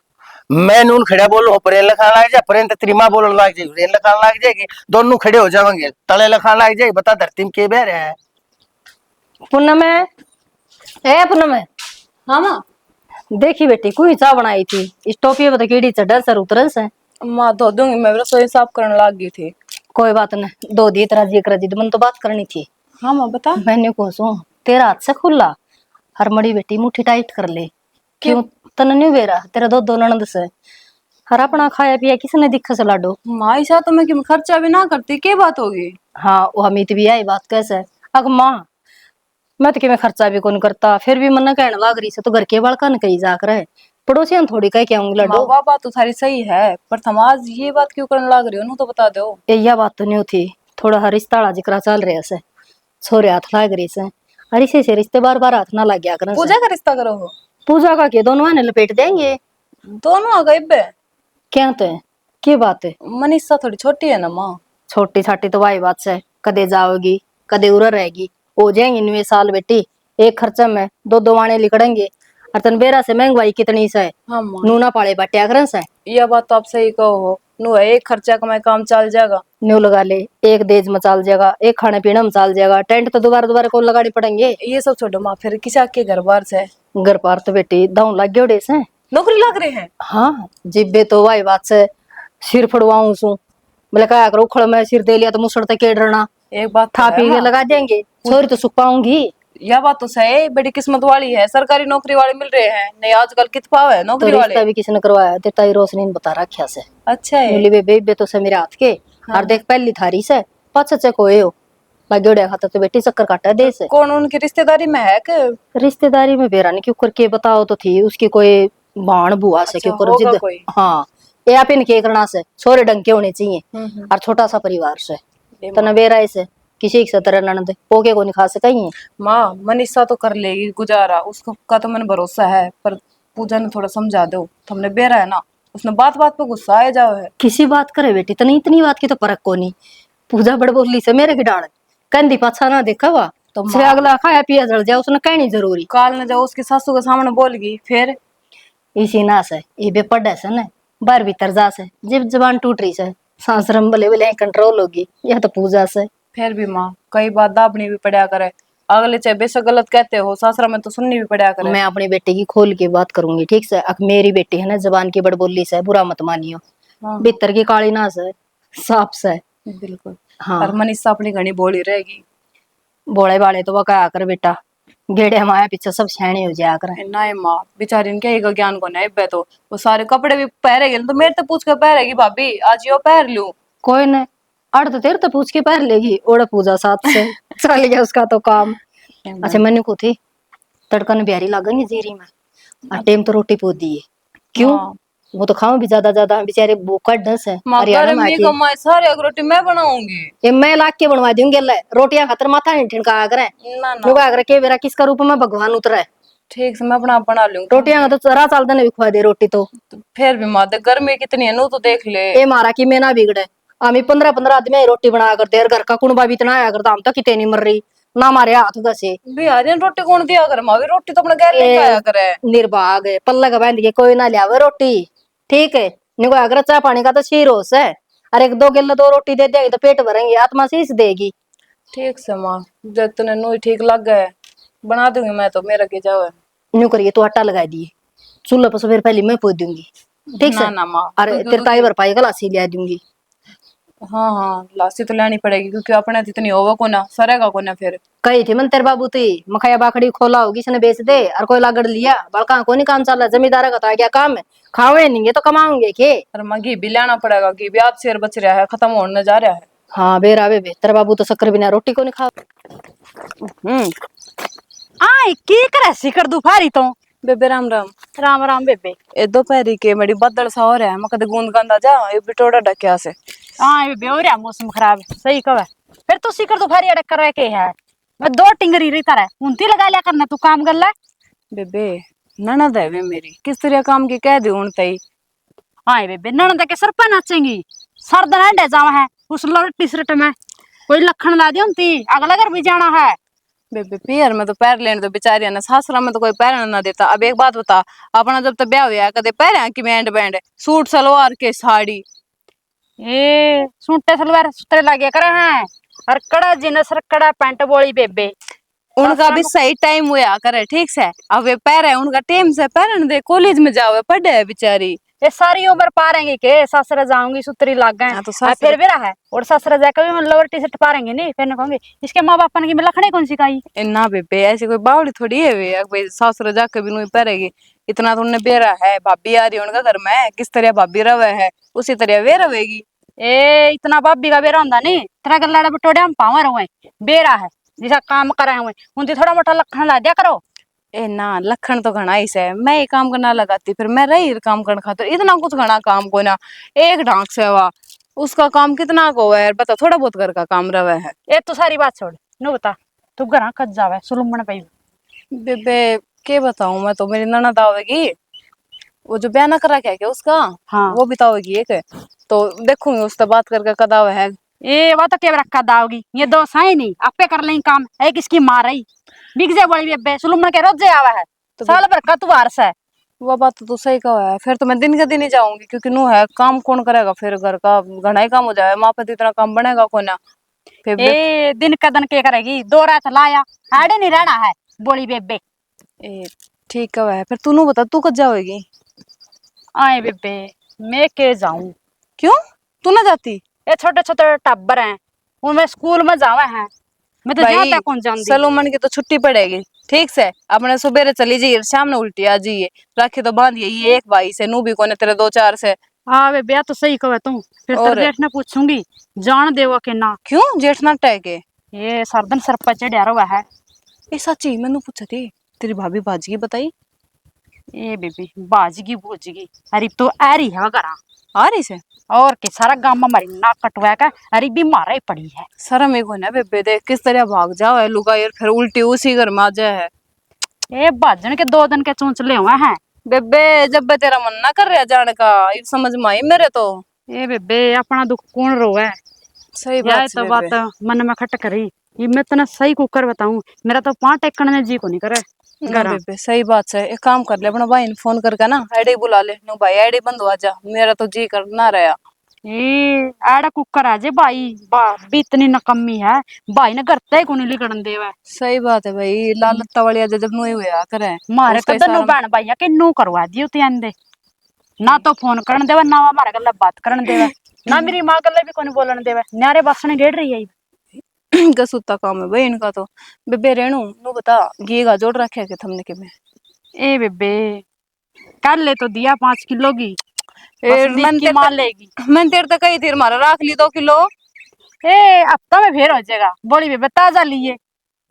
मैं नून खड़ा बोलो परेन लखान लाग जाए, परेन तो त्रिमा बोलने लाग जाएगी, परेन लखान लाग जाएगी, दोनों खड़े हो जाएंगे, तले लखान लाग जाएगी, बता धरती में के बह रहे हैं। पूनम है, ए पूनम है, हाँ माँ देखी बेटी कोई चाय बनाई थी, इस टोपी में तो कीड़ी चढ़ सर उतर से। माँ धो दूंगी, मैं रसोई साफ करने लग गई थी। कोई बात नहीं, दो दी तरह जी कर दी, मन तो बात करनी थी। हाँ माँ बता। मैंने को सो तेरा हाथ से खुला, हर मड़ी बेटी मुट्ठी टाइट कर ले, क्यों तन नहीं बेरा तेरा दो दो ननद से, हर अपना खाया पिया किसने दिखा से लाडो। माँ ऐसा तो मैं खर्चा भी ना करती, क्या बात होगी? हाँ वो अमित भी आई बात कैसे, अग माँ मैं तो कि मैं खर्चा भी कौन करता, फिर भी मन कहने लाग रही से तो घर के बालका न कही जाकर है, पड़ोसियों थोड़ी कह के आऊंगी लाडो। माँ बात तो सारी सही है, पर तुम आज ये बात क्यों करने लग रही हो, नू तो बता दो। यह बात तो नहीं थी, थोड़ा हर रिश्ता जिक्र चल रहे से, छोरे हाथ लाग रही से, अरे से रिश्ते बार बार हाथ ना लग गया कर। पूजा का रिश्ता करो हो? पूजा का के दोनों ने लपेट देंगे, दोनों आ गए बे। क्या तो है की बात है? मनीषा थोड़ी छोटी है ना माँ। छोटी छाटी तो वाही बात से, कदे जाओगी कदे उर रहेगी, हो जाएंगे 9 साल बेटी, एक खर्चा में दो दो वाणे लिकड़ेंगे, और तन बेरा से महंगाई कितनी से, हाँ माँ नूना पाले बाटिया करन से। यह बात तो आप सही कहो हो, नू है एक खर्चा का मैं काम चल जाएगा, न्यू लगा ले, एक देज में चल जाएगा, एक खाने पीने में चल जाएगा, टेंट तो दोबारा दोबारा को लगानी पड़ेंगे। ये सब छोड़ो माँ, फिर किसा के घर बार से घर पार तो बेटी दाऊ लग गए से। नौकरी लग रहे हैं? हाँ जिब्बे तो वाही बात से सिर फड़वाऊ सू, बोले क्या करो उखड़ में सिर दे लिया तो मुसड़ तक केड़ना, एक बात था पी के लगा देंगे, छोरी तो सुख पाऊंगी। यह बात तो सही, बड़ी किस्मत वाली है, सरकारी नौकरी वाले मिल रहे हैं, नहीं आजकल कित पाव है तो नौकरी रिश्ता वाले। भी किसी ने करवाया, तेता ही रोशनी ने बता रखा से। अच्छा है। मिली बेबे तो से मेरे हाथ के, और देख पहली थारी से पाँच से कोई हो लगे खाता तो बेटी चक्कर काटा दे से। कौन उनकी रिश्तेदारी में है के? रिश्तेदारी में बेरा ने क्यों करके बताओ तो थी, उसकी कोई बाण बुआ से क्यों कर होगा जिद। कोई। हाँ ये आप इनके करना से छोरे ढंग के होने चाहिए, और छोटा सा परिवार से तो न बेरा से किसी की सतर ननद पोके को नहीं खा सकेंगे। माँ मनीषा तो कर लेगी गुजारा, उसका तो मैंने भरोसा है, पर पूजा ने थोड़ा समझा दो। तुमने बेरा है ना, उसने बात बात पे गुस्सा आ जाओ है। किसी बात करे बेटी, इतनी इतनी बात की तो परख को नहीं। पूजा बड़ बोली से मेरे की डाल कंधी पाछा ना देखा वा तो से अगला खाया पिया जल जाए उसने कहनी जरूरी। काल ने जब उसकी सासू के सामने बोल गई फिर इसी ना से ये बेपड़ से न बार भीतर जा से जब जबान टूट रही से सांसरम भले भले कंट्रोल होगी। यह तो पूजा से फिर भी माँ कई बात दाबनी भी पड़ा करे, अगले चाहे बेशक गलत कहते हो, सासरा में तो सुननी भी पड़ा करे। मैं अपनी बेटी की खोल के बात करूंगी ठीक से। अब मेरी बेटी है ना जबान की बड़बोली से बुरा मत मानियो। हाँ। भीतर की काली ना से साफ से। बिल्कुल। हाँ पर मनीषा अपनी घनी बोली रहेगी। बोले बाले तो वो क्या कर बेटा गेड़े हमारे पीछे सब छेणी हो जाया कर। ना माँ बेचारी ने क्या ज्ञान को नहीं बे, तो वो सारे कपड़े भी पहरेगी तो मेरे तो पूछ कर पहरेगी भाभी आज यो पहर लूं। कोई नहीं अड़ तो तेरे तो पूछ के पहर लेगी ओड़ा पूजा साथ से चल गया उसका तो काम। अच्छा मैंने को थी तड़कन बिहारी लागेंगे जीरी में टेम तो रोटी पोत दी है क्यों। हाँ। वो तो खाओ भी ज्यादा बेचारे भूखा ढस है हरियाणा में आके। कमाई सारे अग रोटी मैं बनाऊंगी। ये मैं लाख के बनवा दूंगी ले रोटियां खातर माथा नहीं ठिनका करे ना नुका कर के मेरा किसका रूप में भगवान उतरा है। ठीक से मैं अपना बना लूंगी रोटियां तो चरा साल दिन भी खुआ दे रोटी तो फिर भी माँ गर्मी कितनी है नू तो देख ले। ये मारा की मैं ना बिगड़े हमें 15-15 आदमी रोटी बना कर देर घर का कुणबा भी इतना आया करता हम तो कितने नहीं मर रही ना मारे हाथ घसे। बिहारी रोटी कौन दिया करे माँ, रोटी तो अपने घर लेके आया करे। निर्भाग है पल्ला का बांध के कोई ना लियावे रोटी ठीक है निको अगर चाय पानी का तो शीरोस है। अरे 2 गिल्ला 2 रोटी दे देगी तो पेट भरेंगे आत्मा शीश देगी। ठीक से माँ जब तने नू ठीक लग गए बना दूंगी मैं तो मेरा के जाओ। न्यू करिए तो आटा लगा दिए चूल्हे पर फिर पहले मैं पोत दूंगी ठीक से। ना माँ अरे तेरे ताई भरपाई गलासी लिया दूंगी। हाँ हाँ लासी तो लेनी पड़ेगी क्योंकि अपने तो इतनी होगा को ना सरेगा को ना फिर। कही थी मन तेरे बाबू ती मखैया बाखड़ी खोला होगी इसने बेच दे और कोई लागड़ लिया बड़का को नहीं काम चल रहा जमींदार का तो क्या काम है खावे नहीं तो कमाओगे के। और माँ घी भी लेना पड़ेगा, घी भी आज शेर बच रहा है खत्म होने जा रहा है। हाँ बेरा बे तेरे बाबू तो शक्कर बिना रोटी को नहीं खा। आय की करे सिकर दुफारी तो बेबे राम राम। राम राम बेबे। ए दोपहरी के मेरी बदल सा हो रहा है, मैं कदे गूंद गंदा जा ये बिटोड़ा डकिया से। आय बेबे हो रहा मौसम खराब सही कवे फिर तू सिकर दुफारी अड़क कर रहे के है मैं 2 टिंगरी रही तरह उनती लगा लिया करना तू काम कर ले। बेबे ननद है वे मेरी किस तरह काम की कह दे तई। आय बेबे ननद के सर पे नाचेंगी सर दंडे जावा है उस टी शर्ट में कोई लखन ला दी उनती अगला घर भी जाना है। बेबे पैर में तो पैर लेने दो बेचारिया ने, सासरा में तो कोई पैर ना देता। अब एक बात बता अपना जब तक ब्याह हुआ कदे पैर की बैंड बैंड सूट सलवार के साड़ी ए सूटे सलवार सुतरे लगे करे हैं और कड़ा जीनस और कड़ा पैंट बोली बेबे उनका भी सही टाइम हुआ करे ठीक से। अब वे पैर है उनका टाइम से पैरन दे कॉलेज में जावे पढ़े है बेचारी। ये सारी उम्र पारेंगे के ससुर जाऊंगी सुतरी लग गए तो फिर भी रहा है और ससुर जाकर भी लोअर टी शर्ट पारेंगे नहीं फिर ना कहूंगी इसके माँ बाप ने की लखने कौन सिखाई। ना बेबे ऐसी कोई बावड़ी थोड़ी है वे भाई सासुर जाके भी नहीं पहरेगी इतना तो उन्हें बेरा है। भाभी आ रही है उनका घर में किस तरह भाभी रवे है उसी तरह वे रवेगी। ए इतना भाभी का बेरा होंदा नहीं तेरा गल्ला बटोड़े हम पावे रहे बेरा है जिसा काम करे हुए उनती थोड़ा मोटा लखन ला दिया करो। ए ना लखन तो घना ही से मैं ये काम करना लगाती फिर मैं रही काम करने खातिर इतना कुछ घना काम को ना एक ढांक से हुआ उसका काम कितना को है बता थोड़ा बहुत घर का काम रवे है। ए तू सारी बात छोड़ नो बता तू घर कद जावे सुलमन पे बेबे के बताऊं मैं तो मेरी ननद आवेगी वो जो बयाना करा क्या उसका हाँ वो बताओगी एक तो देखूंगी उससे बात करके कद आवे है। ए वो तो क्या रखा दाओगी ये 2 साई नहीं आपे कर लेंगे काम एक इसकी मार रही बिक जाए बड़ी बेबे सुलमन के रोज आवा है तो साल भर का तू वारस है। वो बात तो सही कहा है फिर तो मैं दिन के दिन ही जाऊंगी क्योंकि नू है काम कौन करेगा फिर घर का घना ही काम हो जाए माँ पे इतना काम बनेगा कौन ना फिर ए दिन का दिन के करेगी 2 रात लाया आड़े नहीं रहना है बोली बेबे। ए ठीक है फिर तू नू बता तू कब जाओगी। आए बेबे मैं के जाऊं क्यों तू ना जाती। ये छोटे छोटे टब्बर हैं उनमें स्कूल में जावा है मैं तो जाता कौन जानती। सलोमन की तो छुट्टी पड़ेगी ठीक से अपने सुबेरे चली जाइए शाम ने उल्टी आ जाइए राखी तो बांधिए ये एक भाई से नू भी कोने तेरे 2-4 से। हाँ बेबे तो सही कहे तू फिर तेरे जेठ ने पूछूंगी जान देवा के ना क्यों जेठ ना टहके ये सरदन सर पर चढ़ा रहा है। ए सच्ची मैंने पूछा थी तेरी भाभी बाजी की बताई ए बेबी बाजगी भूजगी अरे तो आ रही है घरा आ रही से और के सारा गांव में हमारी नाक कटवा का अरे बीमार ही पड़ी है। शर्म एक ना बेबे, देख किस तरह भाग जाओ है लुगा यार, फिर उल्टी उसी घर में आ जाए है। ए भाजन के 2 दिन के चोंचले हुए हैं। बेबे जब बे तेरा मन ना कर रहा जाने का, ये समझ में आई मेरे तो। ए बेबे अपना दुख कौन रोवे। सही यह बात तो है बात बेबे। मन में खटक रही। ये मैं तना सही कुकर बताऊं, मेरा तो 5 टेकने में जी को नहीं करे ना घर। बेबे सही बात है, एक काम कर ले अपना भाई ने फोन करके ना आईडी बुला ले, नो भाई आईडी बंद हो जा, मेरा तो जी करना रहा। ए आड़ा कुकर है जे भाई बा भी इतनी नकम्मी है। भाई ने करते ही कोनी लिखण देवे। सही बात है भाई, लाल लत्ता वाली आज जब नुई हुआ करे मारे उसका कदर नु इशारा बहन भैया के नु करवा दियो ते आंदे ना तो फोन करन देवे ना हमारे गल्ला बात करन देवे ना मेरी मां गल्ला भी कोनी बोलन देवे। न्यारे बसने गेड़ रही है। का सूता काम है भाई इनका तो। बेबे रेणु नु बता घी जोड़ रखे के तुमने के में? ए बेबे कल ले तो दिया 5 किलो की ए, मन की मां लेगी। मैं तेरे तक कही थी हमारा राख ली 2 किलो। ए हफ्ता में फिर हो जाएगा। बोली बेबे ताजा लिए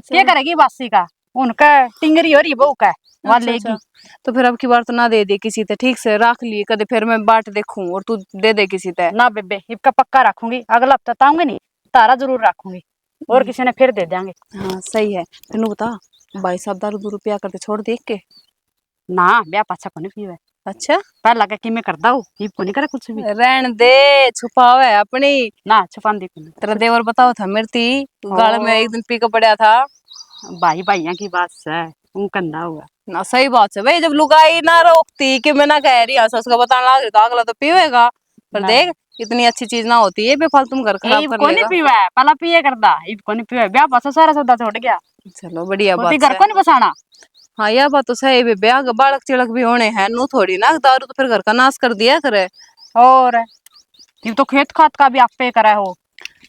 क्या करेगी बासी का, उनका टिंगरी हो रही बहू का वहां अच्छा, लेगी। अच्छा। तो फिर अब की बार तो ना दे दे किसी ते, ठीक से राख लिए कदे फिर मैं बाट देखूं और तू दे दे किसी ते। ना बेबे इसका पक्का रखूंगी, अगला हफ्ता ताऊंगी नहीं तारा जरूर रखूंगी और किसी ने फिर दे देंगे। हाँ सही है। फिर नु बता भाई साहब दारू दूरू पिया करते छोड़ देख के? ना ब्याह पाछा को नहीं पीवे। अच्छा पहला के किमे करदा हूं ये को नहीं करे कुछ भी। रहन दे, छुपावे अपनी। ना छुपांदी को नहीं। तेरा देवर बताओ था मिर्ती गाल में एक दिन पी के पड़ा था। भाई भाइया की बात है उन कंधा हुआ ना सही बात है भाई, जब लुगाई ना रोकती कि मैं ना कह रही हंस हंस का बताने लग रही तो अगला तो पीवेगा। पर ना। देख इतनी अच्छी चीज ना होती है बेफालतू में घर खराब कर को नहीं लेगा। पीवा है पहला पिए करदा ये को नहीं पीवा ब्याह पाछा सारा सौदा छोड़ गया। चलो बढ़िया होती बात घर है। को नहीं बसाना। हाँ यह बात तो सही है, ब्याह बालक चिड़क भी होने हैं नु थोड़ी ना दारू तो फिर घर का नाश कर दिया करे। और ये तो खेत खात का भी आपे करा हो।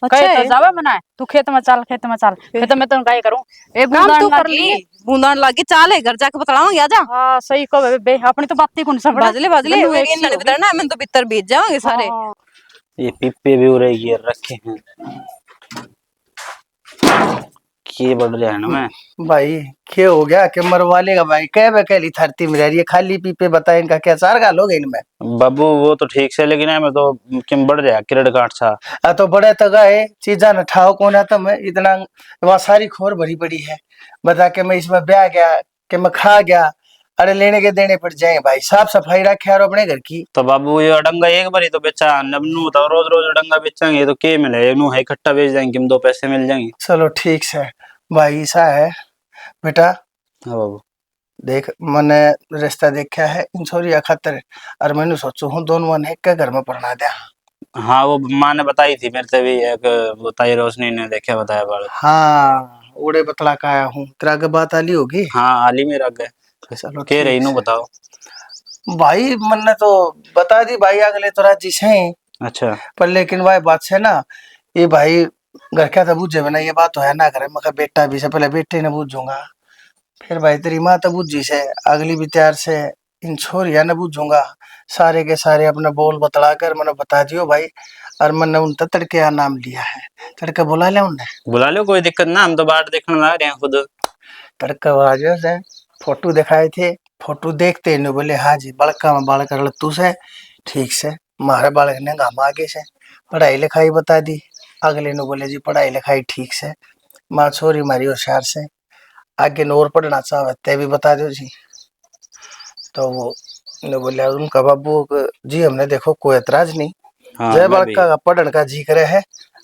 अच्छा कहे तो है। जावे मना तू खेत में चल खेत में तो काय करूं ए काम बूंदान तू कर लागी। ली, बूंदान लागी चाले घर जाके बतलाऊंगी आजा। हां सही को बे अपनी तो बात ही कौन सब बाजले बाजले मेरी इन नड़ बितर ना मैं तो भीतर बीत जाओगे सारे। ये पिप्पे भी उरे गिर रखे हैं, ये बढ़ रहा है ना मैं। भाई क्या हो गया कि मरवा लेगा भाई, कह कहली धरती में रह रही है खाली पीपे बताए इनका क्या चार गाल हो गए इनमें। बाबू वो तो ठीक से, लेकिन है मैं तो किम बढ़ रहा किरड़ काट सा। तो बड़े तगा है चीजा न ठाओ कौन आता मैं इतना वहां सारी खोर भरी पड़ी है। बता के मैं इसमें ब्याह गया कि मैं खा गया, अरे लेने के देने पड़ जाएंगे भाई। साफ सफाई रखे यार अपने घर की। तो बाबू ये अडंगा एक बार ही तो बेचा, नबनू तो रोज रोज अडंगा बेचेंगे तो के मिले, नू है इकट्ठा बेच देंगे हम 2 पैसे मिल जाएंगे। चलो ठीक से भाई ऐसा है बेटा, हाँ बाबू देख मैंने रिश्ता देखा है इन छोरिया खातर और मैंने सोचू हूँ दोनों ने एक घर में पढ़ना दिया। हाँ वो माँ ने बताई थी मेरे से भी, एक बताई रोशनी ने देखा बताया बाल। हाँ ओड़े बतला का आया हूँ तेरा के बात आली होगी। हाँ आली मेरा गए चलो के रही नू बताओ भाई मैंने तो बता दी भाई अगले तो राजी से। अच्छा पर लेकिन भाई बात से ना ये भाई घर क्या तो बूझे ना ये बात तो है ना करे मैं बेटा भी से पहले बेटे ने बूझूंगा फिर भाई तेरी माँ तो बूझी से अगली भी तैयार से इन छोरिया ने बूझूंगा सारे के सारे अपने बोल बतला कर मैंने बता दियो भाई। और मैंने उन तड़के यहाँ नाम लिया है, तड़के बुला लिया उनने। बुला लो कोई दिक्कत ना, हम तो बाट देखने लग रहे हैं खुद। तड़के वाजो से फोटो दिखाए थे, फोटो देखते ने बोले हाँ जी बड़का में बाल कर तू से ठीक से मारे बालक ने गाम आगे से पढ़ाई लिखाई बता दी। अगले ने बोले जी पढ़ाई लिखाई ठीक से, माँ छोरी मारी होशियार से आगे और पढ़ना चाहे ते भी बता दो जी। तो वो ने बोले उनका बाबू जी हमने देखो कोई एतराज नहीं, हाँ, जय मैं भी। बालका का पढ़ने का जी करे है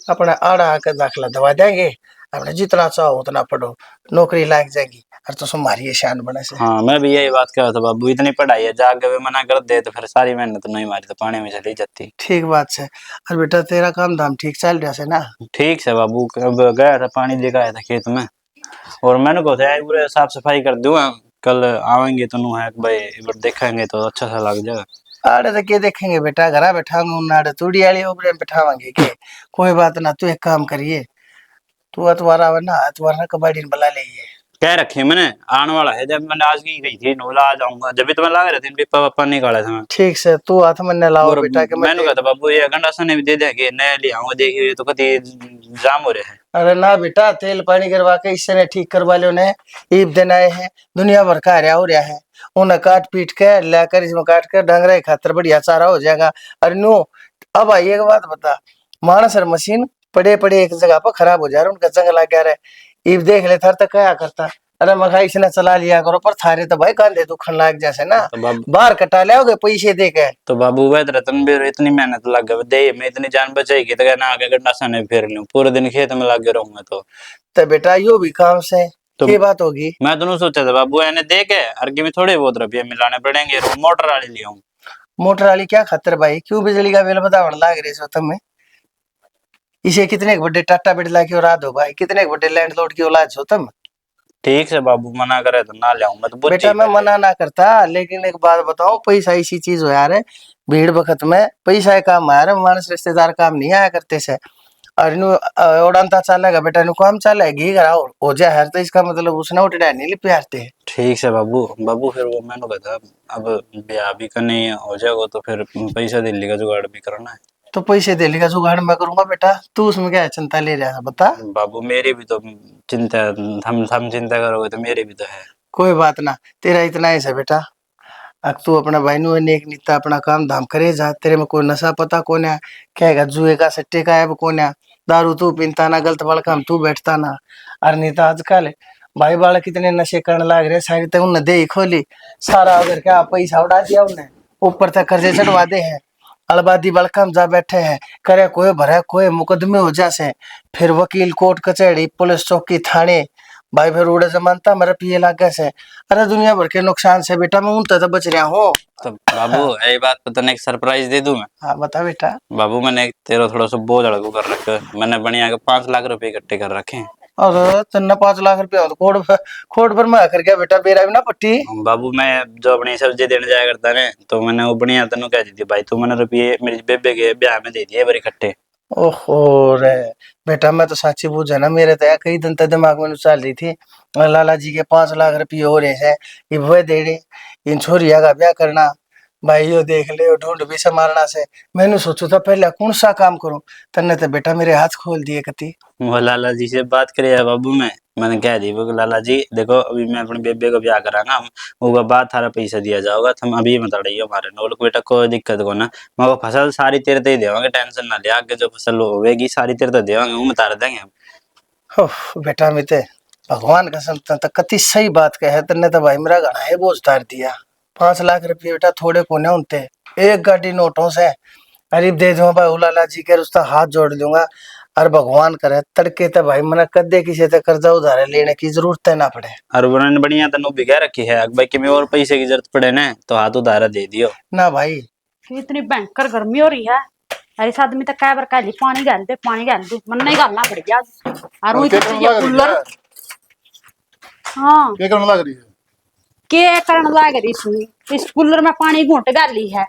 अपना आड़ा आकर दाखिला दवा देंगे, अपने जितना चाहो उतना पढ़ो नौकरी लाग जाएगी और तो तुम्हारी शान बने से। हाँ मैं भी यही बात कह रहा था बाबू, इतनी पढ़ाई है जाके वे मना कर दे तो फिर सारी मेहनत नहीं मारी तो पानी में चली जाती। ठीक बात है। और बेटा तेरा काम धाम ठीक चल रहा है ना? ठीक से बाबू, अब गया था पानी लेकर आया था खेत में और मैंने कहा था पूरे साफ सफाई कर दूंगा, कल आवेंगे तो नू है भाई एक बार देखेंगे तो अच्छा सा लग जाएगा। आड़े तो क्या देखेंगे बेटा, घरा बैठांगे उन्नाड़े तूड़ी वाली ऊपर बैठावांगे के कोई बात ना। तू एक काम करिए तू अतवार आवे ना अतवार ना कबाड़ी बुला ले कह रखी मैंने आने वाला है, जब मैंने आज की गई थी नोला आ जाऊंगा, जब भी तुम्हें लग रहे थे पिपा पापा निकाला था मैं। ठीक से तू हाथ में न लाओ और बेटा के मैंने कहा था बाबू ये गंडासा ने भी दे देंगे नया ले आऊंगा, देखिए तो कभी जाम हो रहे हैं। अरे ना बेटा, तेल पानी करवा के इससे ने ठीक करवा लो ने। ईब दिन आए हैं, दुनिया भर का हरिया हो रहा है। उन्हें काट पीट के लाकर इसमें काट कर डंगरा खातर बढ़िया चारा हो जाएगा। अरे नो, अब आई एक बात बता, मानस और मशीन पड़े पड़े एक जगह पर खराब हो जा रहा, उनका जंग लग गया रहे। ईब देख ले थार तक क्या करता। अरे मखा इसने चला लिया करो, पर थारे तो भाई कांधे दुखन लाग जैसे ना। तो बाबू बाहर कटा ले पैसे दे के। तो बाबू वह रतन भी इतनी मेहनत लग गए दे मैं इतनी जान बचाएगी तो ना आगे गंडासा नहीं फेर लूं, पूरे दिन खेत में लगे रहूंगा तो बेटा यो भी काम से तो ये बात होगी। मैं तो नहीं सोचा था बाबू एने दे के अर्गी में थोड़े बहुत रुपये मिलाने पड़ेंगे, मोटर वाली ले आऊं। मोटर वाली क्या खतर भाई, क्यों बिजली का बिल बतावन लाग रहे सो तुम्हें। इसे कितने के बड़े टाटा बिरला की औलाद हो भाई, कितने के बड़े लैंडलॉर्ड की औलाद हो तुम। ठीक से बाबू मना करे तो ना ले आऊं, मैं तो बुझ बेटा ही मैं पहले। मना ना करता, लेकिन एक बात बताओ, पैसा ऐसी चीज हो यार, भीड़ वक्त में पैसा है काम यार, मानस रिश्तेदार काम नहीं आया करते से। और नु उड़ानता चलेगा बेटा, नु काम चलेगी घरा हो जाए हर, तो इसका मतलब उसने उठा नहीं प्यारते। ठीक से बाबू बाबू फिर वो मैंने कहा अब ब्याह भी करने हो जाएगा तो फिर पैसा दिल्ली का जुगाड़ भी करना है। तो पैसे दे लेगा जुगाड़ मैं करूंगा बेटा, तू उसमें क्या चिंता ले रहा है बता। बाबू मेरी भी तो चिंता, हम चिंता करोगे तो मेरी भी तो है। कोई बात ना, तेरा इतना ही है बेटा। अब तू अपना भाई नु नेक नीता अपना काम धाम करे जा, तेरे में कोई नशा पता कौन है, कहेगा जुए का सट्टे का है कौन है, दारू तू पीता ना, गलत वाला काम तू बैठता ना। और नहीं तो आजकल भाई बालक कितने नशे करने लग रहे, सारी तक उन्हें दे ही खोली, सारा अगर क्या पैसा उड़ा दिया उन्हें, ऊपर तक कर्जे चढ़वा दे हैं। अलबादी बड़का जा बैठे हैं, करे कोई भरे कोई मुकदमे हो जासे, फिर वकील कोर्ट कचहरी पुलिस चौकी थाने, भाई फिर उड़े जमानता मेरा पिए लागे से। अरे दुनिया भर के नुकसान से बेटा, मैं उनसे तो बच रहा हूँ। तो बाबू यही बात पर तने एक सरप्राइज दे दूं मैं। हाँ बता बेटा। बाबू मैंने एक तेरा थोड़ा सा बोझ अड़गू कर रखा है, मैंने बढ़िया के 5 लाख रुपए इकट्ठे कर रखे हैं। और तन्ना 5 लाख रुपया तो कोड पर मैं कर गया बेटा, बेरा भी ना पट्टी। बाबू मैं जो अपनी सब्जी देने जाया करता ने तो मैंने वो बढ़िया तेन कह दी थी भाई, तू मैंने रुपये मेरी बेबे के ब्याह में दे दिए बार इकट्ठे। ओहो रे बेटा, मैं तो साची पूछा ना, मेरे तो कई दिन तक दिमाग में चल रही थी, लाला जी के 5 लाख रुपये हो रहे हैं, ये वो दे रहे, इन छोरिया का ब्याह करना, भाई यो देख ले, यो ढूंढ भी संभालना से। मैंने सोचू था पहले कौन सा काम करूं, तन्ने तो बेटा मेरे हाथ खोल दिए कती। वो लाला जी से बात करे है बाबू मैंने कह दी वो लाला जी देखो अभी मैं अपने बेबे को ब्याह करांगा, वो बाद थारा पैसा दिया जाओगा, तुम अभी मत अड़ियो हमारे नोल को बेटा, कोई दिक्कत को ना, मैं फसल सारी तेरे ते ही देवांगे, टेंशन ना ले, आगे जो फसल होगी सारी तेरे ते देवांगे, वो बता देंगे हम। बेटा मिते भगवान का संत तो कति सही बात कहे, तन्ने तो भाई मेरा घना है बोझ तार दिया। 5 लाख रुपये बेटा थोड़े कोने उनते, एक गाड़ी नोटों से अरे दे दूंगा भाई, लाला जी के उसका हाथ जोड़ दूंगा। और भगवान करे तड़के तो भाई मना कदे किसी से कर्जा उधार लेने की जरूरत ना पड़े। और उन्होंने बढ़िया तनु भिगा रखी है भाई, कि मैं और पैसे की जरूरत पड़े ना तो हाथ उधारा दे दियो ना भाई। इतनी भयंकर गर्मी हो रही है, अरे इस आदमी तक कै बार कहली पानी डाल दे मन नहीं गालना पड़ गया। और वो क्या इधर करने ये लग रही कूलर, है? हाँ क्या करने लग रही है? के करने लग रही सुनी, इस कूलर में पानी घूंट गाली है।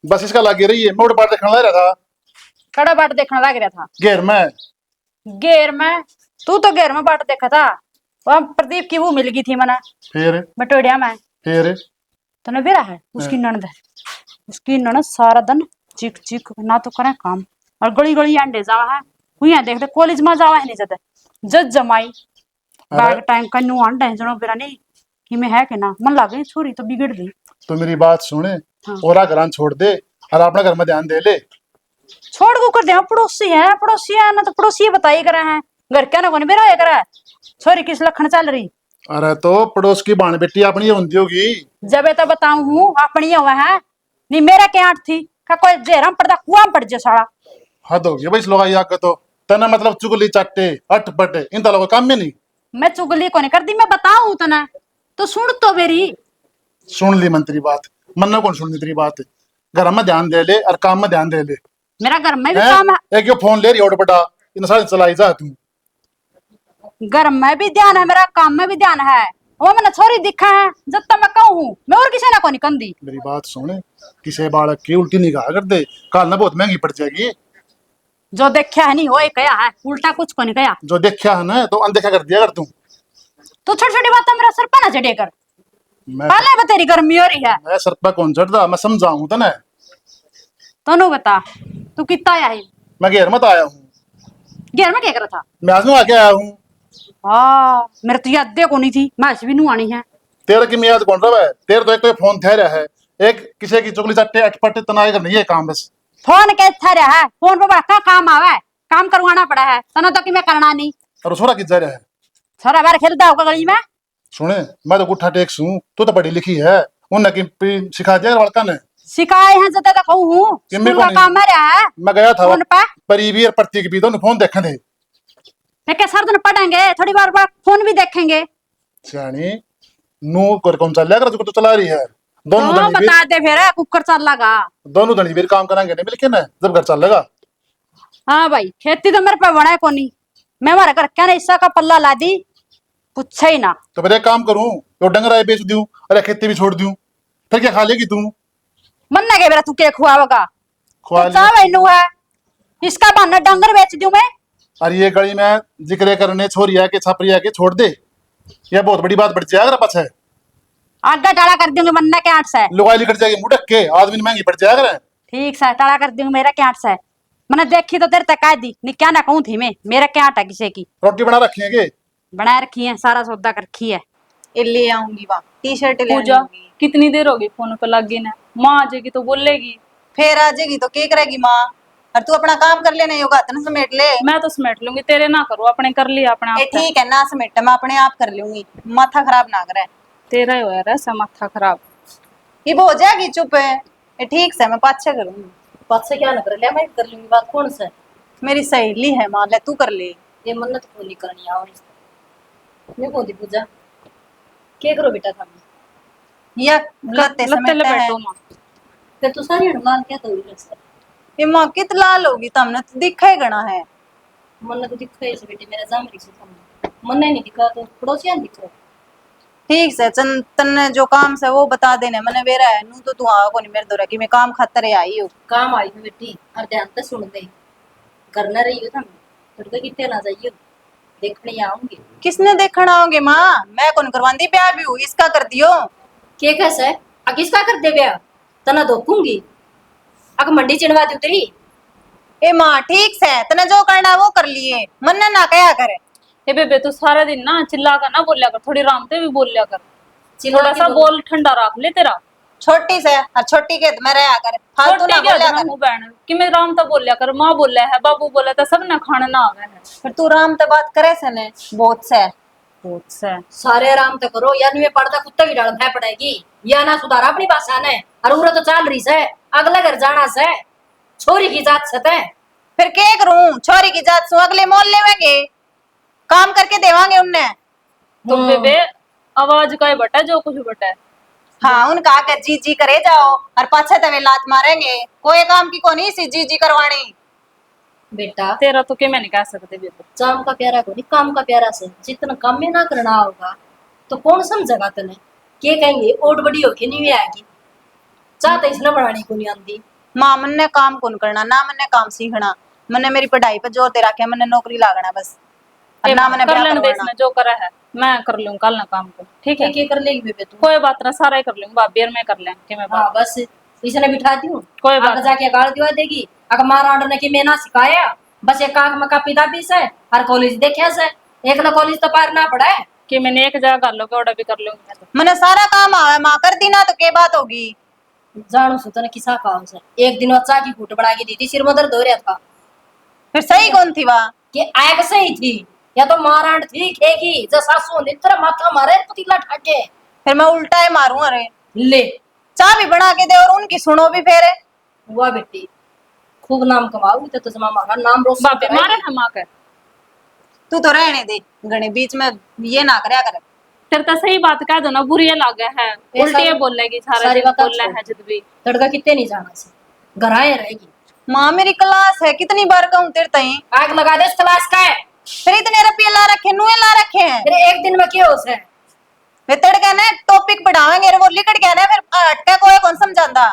बस इसका लगी रही है, मैं उड़ पार देखने लग रहा था, कड़ा बाट देखने लग रहा था। घेर में घेर में? तू तो घेर में बाट देखा था, वहाँ प्रदीप की वो मिल गई थी मना फिर बटोड़िया में, फिर तने बेरा है उसकी ननद है, उसकी ननद सारा दिन चिक चिक ना तो करे काम, और गली गली अंडे जावा है, हुई देख ले कॉलेज में जावा है नहीं जाते, जज जमाई बाग टाइम का नु अंडे जनो बेरा नहीं कि मैं है कि ना, मन लागे छोरी तो बिगड़ गई। तो मेरी बात सुने, हाँ। और घर छोड़ दे और अपना घर में ध्यान दे ले। छोड़ को कर दे, पड़ोसी है ना, तो पड़ोसी बताई करे हैं, घर क्या ना कोनी बेरा है करे, छोरी किस लखन चल रही। अरे तो पड़ोस की बाण बेटी अपनी होती होगी। जब तो बताऊं हूँ अपनी हुआ है, नहीं मेरा क्या आठ थी का कोई जेरम पड़ता कुआं पड़ जा सारा। हद हो गया भाई इस लोग आग तो तना मतलब चुगली चाटे अटपटे इन लोगों काम में नहीं। मैं चुगली को नहीं करती, मैं बताऊं तो ना, तो सुन तो मेरी। सुन ली मंत्री बात, मन्ना कौन सुन ली तेरी बात, घर में ध्यान दे ले और काम में ध्यान दे ले। मेरा घर में भी काम है, एक यो फोन ले रही है बटा, इन सारी चलाई जा तू। घर में भी ध्यान है मेरा, काम में भी ध्यान है, वो मैंने छोरी दिखा है जब तक मैं कहूँ हूँ, मैं और किसी ना को नहीं कंदी। मेरी बात सुन, किसी बालक की उल्टी नहीं कहा कर दे, काल ना बहुत महंगी पड़ जाएगी। जो देखा है नहीं वो कया है, उल्टा कुछ को नहीं कया। जो देखा है ना तो अनदेखा कर दिया कर तू। तो छोटी छोटी बात मेरा सर पर ना चढ़े कर, मैं पहले तेरी गर्मी हो रही है। मैं सर पर कौन चढ़ता, मैं समझाऊं तो ना। तनु बता तू कितना आया है? मैं घेर मत आया हूँ। घेर में क्या करा था? मैं आज आके आया हूँ। हाँ मेरे तो याद को नहीं थी, मैं भी नू आनी है। तेरे की मियाद कौन रहा है? तेरे तो एक तो फोन थे रहा है, एक किसी की चुगली चट्टे अटपटे तनाई कर नहीं है काम बस। फोन के था रहा है, फोन पर बड़ा काम आवा है, काम करवाना पड़ा है तना तो कि मैं करना नहीं। और छोरा किस जा रहा है? सारा बार खेलता होगा गली में। सुने, मैं तो गुट्ठा टेक हूँ, तू तो पढ़ी लिखी है, उन सिखा दिया लड़का ने। सिखाए हैं जदा तक हूँ, किम्मी स्कूल का को काम में रहा है। मैं गया था फोन पे परीवी और प्रतीक भी दोनों फोन देखे थे। मैं क्या सारा दिन पढ़ेंगे, थोड़ी बार बार फोन भी देखेंगे। सियानी नू कर कौन चल जाएगा, तो चला रही है। दोनों तो धनी बता दे फिर कुकर चल लगा। दोनों धनी भी काम करेंगे नहीं मिलके ना, जब घर चलेगा। हाँ भाई खेती तो मेरे पे बड़ा है कोनी, मैं हमारे घर क्या हिस्सा का पल्ला ला दी, पूछे ही ना। तो फिर एक काम करूं, तो डंगरा बेच दूं और खेती भी छोड़ दूं, फिर क्या खा लेगी तू? मन ना के मेरा तू के खुआवेगा? खुआ तो ले। चाह वैनू है, इसका बहाना डंगर बेच दूं मैं। और ये गली में जिक्र करने छोरिया के छापरिया के छोड़ दे, यह बहुत बड़ी बात बढ़ जाएगा पास है। आगा टाड़ा कर दूंगी मन्ना के आठ से। लुगाई कट जाएगी मुड़क के, आदमी महंगी पड़ जाएगा। ठीक से टाड़ा कर दूंगी मेरा क्या आठ से। मैंने देखी तो तेरे तक आ दी, नहीं क्या ना कहूं थी मैं, मेरा क्या आटा किसी की रोटी बना रखी है के? बना रखी है, सारा सौदा कर रखी है। ये ले आऊंगी वहाँ टी शर्ट ले पूजा आऊंगी। कितनी देर होगी फोन पे लगी ना, माँ आ जाएगी तो बोलेगी। फिर आ जाएगी तो क्या करेगी माँ? और तू अपना काम कर लेना, योगा ना समेट ले। मैं तो समेट लूंगी, तेरे ना करो, अपने कर लिया अपने आप ये से। ठीक है ना समेट, मैं अपने आप कर लूंगी, माथा खराब ना करे। तेरा ही हो यार ऐसा माथा खराब। ये हो जाएगी चुप है, ये ठीक से मैं पाछे करूंगी। बात से क्या न कर ले, मैं कर लूंगी बात। कौन सा है? मेरी सहेली है, मान ले तू कर ले। ये मन्नत को नहीं करनी आओ ये कौन दी पूजा क्या करो बेटा था या लत्ते लत्ते समेट है। लपेटो माँ। फिर तो सारी हनुमान क्या तो हुई सर ये माँ कित लाल होगी, तुमने तो दिखा ही गणा है। मन्नत को दिखा ऐसे बेटे मेरा जाम रिक्शा था मन नहीं दिखा तो पड़ोसियां दिखो। ठीक से चन तन्ने जो काम से वो बता देने, मैंने बेरा है नू तो तू आओ को नहीं मेरे दो कि मैं काम खातर आई हूँ। काम आई हूँ बेटी और ध्यान से सुन दे, करना रही हो तुम तो कितने ना जाइयो देखने आऊंगी। किसने देखना आओगे माँ? मैं कौन करवांदी ब्याह भी हूँ, इसका कर दियो। के कैसे अग इसका कर दे ब्याह तना धोखूंगी अग मंडी चिड़वा दी उतरी। ए माँ ठीक से तने जो करना वो कर लिए, मन ना कया करे। ये बेबे तो सारा दिन ना चिल्ला कर ना बोलिया कर, थोड़ी रामते भी बोलिया कर, चिल्ला थोड़ा के सा बोल। बोल ठंडा रख ले तेरा। छोटी से और छोटी के मैं रहा कर, फालतू ना छोटे क्या बोला देना कर। हूँ बहन कि मैं रामता बोलिया कर, माँ बोला है बाबू बोला था, सब ना खाना ना आवे है। फिर तू राम तो बात करे से ने बहुत से। बहुत से सारे आराम तो करो या नहीं पड़ता कुत्ता की डाल भय पड़ेगी या ना सुधारा अपनी भाषा ने। और उरा तो चाल रही से अगला घर जाना से छोरी की जात से ते। फिर क्या करूं, छोरी की जात सु अगले मोल लेवेंगे, काम करके देवांगे उनने। तो बेबे आवाज का ही बटा जो कुछ बटा है। हाँ उनका आकर जी जी करे जाओ और पाछे तवे लात मारेंगे, कोई काम की कोनी सी जी जी करवानी। बेटा तेरा तो क्या मैं नहीं कह सकते बेबे। काम का प्यारा को नहीं काम का प्यारा से जितना काम में ना करना होगा तो कौन समझेगा तने? के कहेंगे ओट बड़ी होके नहीं आएगी चाहते इसने बनानी को नहीं आती। माँ मन ने काम कौन करना ना, मन ने काम सीखना, मैंने मेरी पढ़ाई पर जोर दे रखे, मैंने नौकरी लागना बस। और ना मैंने कर ब्याह लेने दे करवाना। इसने जो करा है, मैं कर लूँ कल ना काम को, ठीक है? के कर लेगी बेबे तू? कोई बात ना, सारा ही कर लूंगी भाभी और मैं कर लेंगे कि मैं हाँ बात। बस इसने बिठा दी हूँ कोई बात आगे जाके गाड़ दिवा देगी। अगर मारा ने कि मैं ना सिखाया बस एक आंख में कापी दाबी से हर कॉलेज देखिया से एक ना कॉलेज तो पार ना पड़ा है कि मैंने एक जगह कर लो ऑर्डर भी कर लूंगी मैं तो। मैंने सारा काम आवे, माँ कर दी ना तो क्या बात होगी। जानू सु तने किसा काम से एक दिन बच्चा की घूट बना के दी थी, सिर में दर्द हो रहा था फिर सही कौन थी वहाँ? कि आग से ही थी या तो मारांड थी खेगी जो सासू ने तेरा माथा मारे पतीला ठाके फिर मैं उल्टा ही मारूं। अरे ले चाय भी बना के दे और उनकी सुनो भी फेरे। हुआ बेटी खूब नाम कमाओगी तो तुझे हमारा नाम रोशन भाभी मारे है माँ के। तू तो रहने दे, गणे बीच में ये ना करया कर। तेरे तो सही बात कह दो ना, बुरी लगे है उल्टी बोलेगी सारा सारी दिन बात बोल है जब भी। तड़का कितने नहीं जाना से घर आए रहेगी। माँ मेरी क्लास है, कितनी बार कहूँ तेरे तई। आग लगा दे इस क्लास का है फिर इतने रुपये ला रखे, नुए ला रखे हैं। फिर एक दिन में क्या हो से वे तड़के ना टॉपिक पढ़ावेंगे रे, वो लिखट गया ना फिर अटका कोई कौन समझांदा।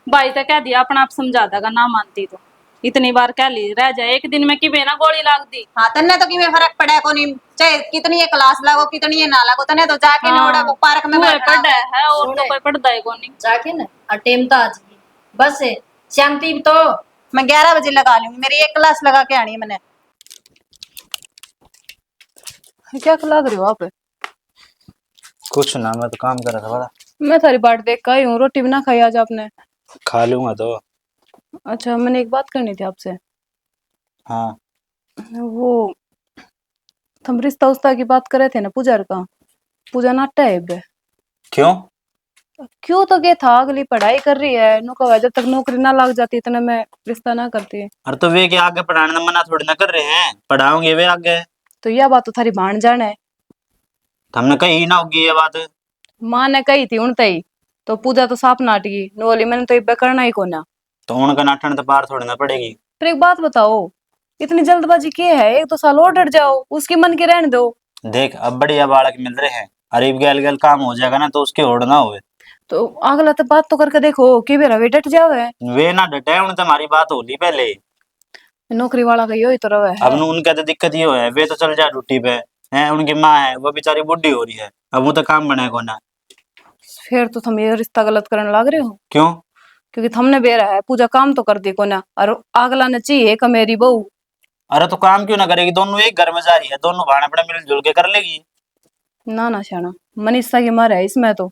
भाई तो कह दिया अपना आप समझा देगा, ना मानती तो इतनी बार कह ली रह जाए एक दिन में कि बेना गोली लाग दी। हाँ तन्ने तो किमें फर्क पड़ा को नहीं, चाहे कितनी ये क्लास लागो कितनी ये ना लागो, तन्ने तो जाके नोड़ा वो पार्क में तू बैठना। पढ़ा है और तो सुने। कोई पढ़ता है को नहीं। जाके ना और टेम तो आज बस शांति तो मैं 11 बजे लगा लूंगी, मेरी एक क्लास लगा के आनी है मैंने। क्या लग रहे हो आप? कुछ ना, मैं तो काम कर रहा था बड़ा। मैं सारी बाट देख कर आई हूँ, रोटी भी ना खाई आज आपने। खा लूंगा तो। अच्छा, मैंने एक बात करनी थी आपसे। हाँ। वो हम रिश्ता उस्ता की बात कर रहे थे ना, पूजा का। पूजा नाटा है बे। क्यों? क्यों तो क्या था, अगली पढ़ाई कर रही है, नु कहा जब तक नौकरी ना लग जाती इतना मैं रिश्ता ना करती। अरे तो वे के आगे पढ़ाने ना मना थोड़ी ना कर रहे हैं, पढ़ाओगे वे आगे। तो यह बात तो थारी भाण जान है। तो हमने कही ना होगी ये बात। माँ ने कही थी उन तई, तो पूजा तो साफ नाट गई, बोली मैंने तो इब्बे करना ही कोना। तो उनका नाटन तो पार थोड़ी ना पड़ेगी। फिर एक बात बताओ, इतनी जल्दबाजी क्या है? एक तो साल और डट जाओ, उसकी मन के रहने दो। देख अब बढ़िया बालक मिल रहे हैं, अरे गैल गैल काम हो जाएगा ना तो उसके होड़ ना हुए। तो अगला तो बात तो करके देखो कि बेरा वे डट जावे। वे ना डटे, उन हमारी बात होली पहले। नौकरी वाला का यो तो रवे है। अब उनका तो दिक्कत ये है, वे तो चल जा ड्यूटी पे है, उनकी माँ है वो बेचारी बुढ़ी हो रही है, अब वो तो काम बने को ना। फिर तो तुम ये रिश्ता गलत करने लग रहे हो। क्यों? क्योंकि हमने बेरा है, पूजा काम तो कर दी को ना, और अगला ने चाहिए कि मेरी बहू। अरे तो काम क्यों ना करेगी, दोनों एक घर में जा रही है, दोनों भाण अपने मिलजुल के कर लेगी। ना ना शाना, मनीषा की मर है इसमें तो।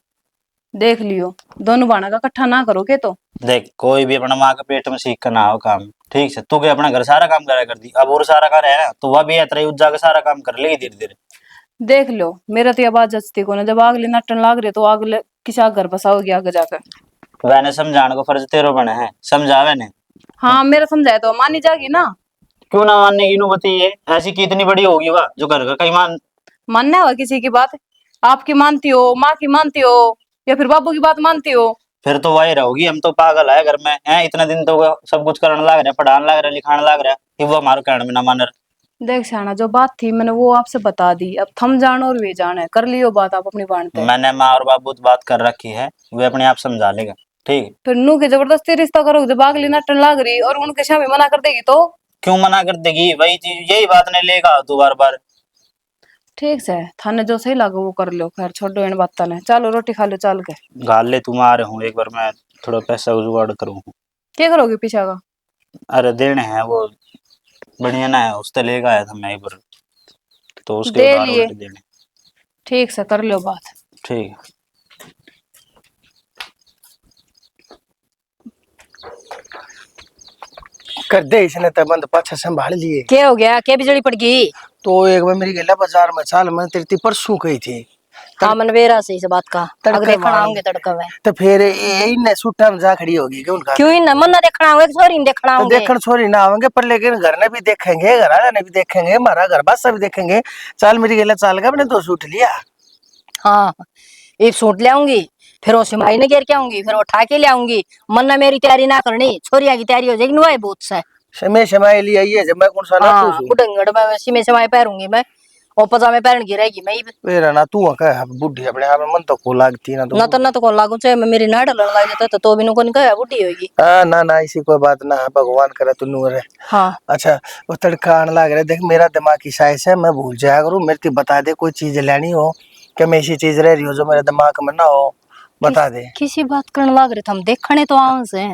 देख लियो, दोनों बाणा का इकट्ठा ना करोगे तो। देख कोई भी अपना माँ के पेट में सीख कर ना हो काम, ठीक है? तू के अपना घर सारा काम करा कर दी, अब और सारा कर है ना तो वह भी यात्रा उज्जा के सारा काम कर लेगी धीरे धीरे। देख लो, मेरा तो ये बात जचती को ना, जब अगले नटन लाग रहे तो अगले किसा घर बसाओगी आगे जाकर। वैने समझाने को फर्ज तेरो बने है, समझावे ने। हाँ, मेरा समझाए तो मानी जागी ना। क्यों ना मानने की? बताइए ऐसी कितनी बड़ी होगी वह जो घर का कहीं मानना है किसी की बात? आपकी मानती हो, माँ की मानती हो, या फिर बाबू की बात मानती हो? फिर तो वही रहोगी। हम तो पागल है घर में है, इतने दिन तो वो सब कुछ करने लग रहे, पढ़ाने लग रहे, लिखाने लग रहे, कि वो हमारे कहने में ना मान रहे। देख शाना, जो बात थी मैंने वो आपसे बता दी, अब थम जानो और वे जाने, कर लियो बात आप अपनी बांटते। मैंने माँ और बाबू से बात कर रखी है, वे अपने आप समझा लेगा, ठीक है? फिर नू के जबरदस्ती रिश्ता करोगे, जब अगली नटन लाग रही और उनके सामने मना कर देगी तो? क्यों मना कर देगी? वही चीज, यही बात ने लेगा तू बार बार। ठीक है, थाने जो सही लगे वो कर लो, खैर छोड़ो इन बातों ने, चलो रोटी खा लो चल के। गाल ले, तुम आ रहे हो एक बार, मैं थोड़ा पैसा जुगाड़ करूँ। क्या करोगे पीछा का? अरे देने हैं वो, बढ़िया ना है, उससे लेगा आया था मैं एक बार, तो उसके दे उधार लिए। उल्टे देने। ठीक से कर लो बात। ठीक है। कर दे इसने तो बंद पाछा संभाल लिए। क्या हो गया, क्या बिजली पड़ गई? तो एक बार मेरी गेला बाजार में चाल मैं तेरी परसों कही थी। हाँ मन बेरा से इस बात का, तड़का अगर देखना मार। आऊंगे तड़का में। तो फिर इन सुट्टा में जा खड़ी होगी क्यों उनका? क्यों ना मन ना देखना आऊंगे, छोरी ने देखना तो आऊंगे। देखकर छोरी ना आवेंगे, पर लेकिन घर ने भी देखेंगे, घर वाले ने भी देखेंगे, हमारा घर बासा भी देखेंगे। चाल मेरी गेला चाल का अपने 2 सूट लिया। हाँ एक सूट ले आऊंगी, फिर वो सिमाई ने घेर के आऊंगी, फिर वो उठा के ले आऊंगी। मन ना मेरी तैयारी ना करनी, छोरिया की तैयारी हो जाएगी, नुआई बहुत सा। समय समय लिए आई है जब मैं कौन सा ना हाँ पूछूं। बुढ़ंगड़ में वैसी में सिमाई पहनूंगी मैं, और पजामे पहन की रहेगी मैं। मेरा ना तू कह बुढ़ी अपने आप में मन तो को लागती ना तो। ना तो कौन लागू चाहे मैं मेरी नाड़ लग जाता तो भी नुको नहीं कहा बुढ़ी होगी। ना ना ऐसी कोई बात ना है, भगवान करे तू नूर है। हाँ अच्छा वो तड़का आने लग रहा है, देख मेरा दिमाग की साइज है, मैं भूल जाया करूँ। मेरे को बता दे कोई चीज लेनी हो, कि मैं ऐसी चीज रह रही हो जो मेरे दिमाग में ना हो, बता दे। किसी बात करने लग रहे थे हम, देखने तो आऊं से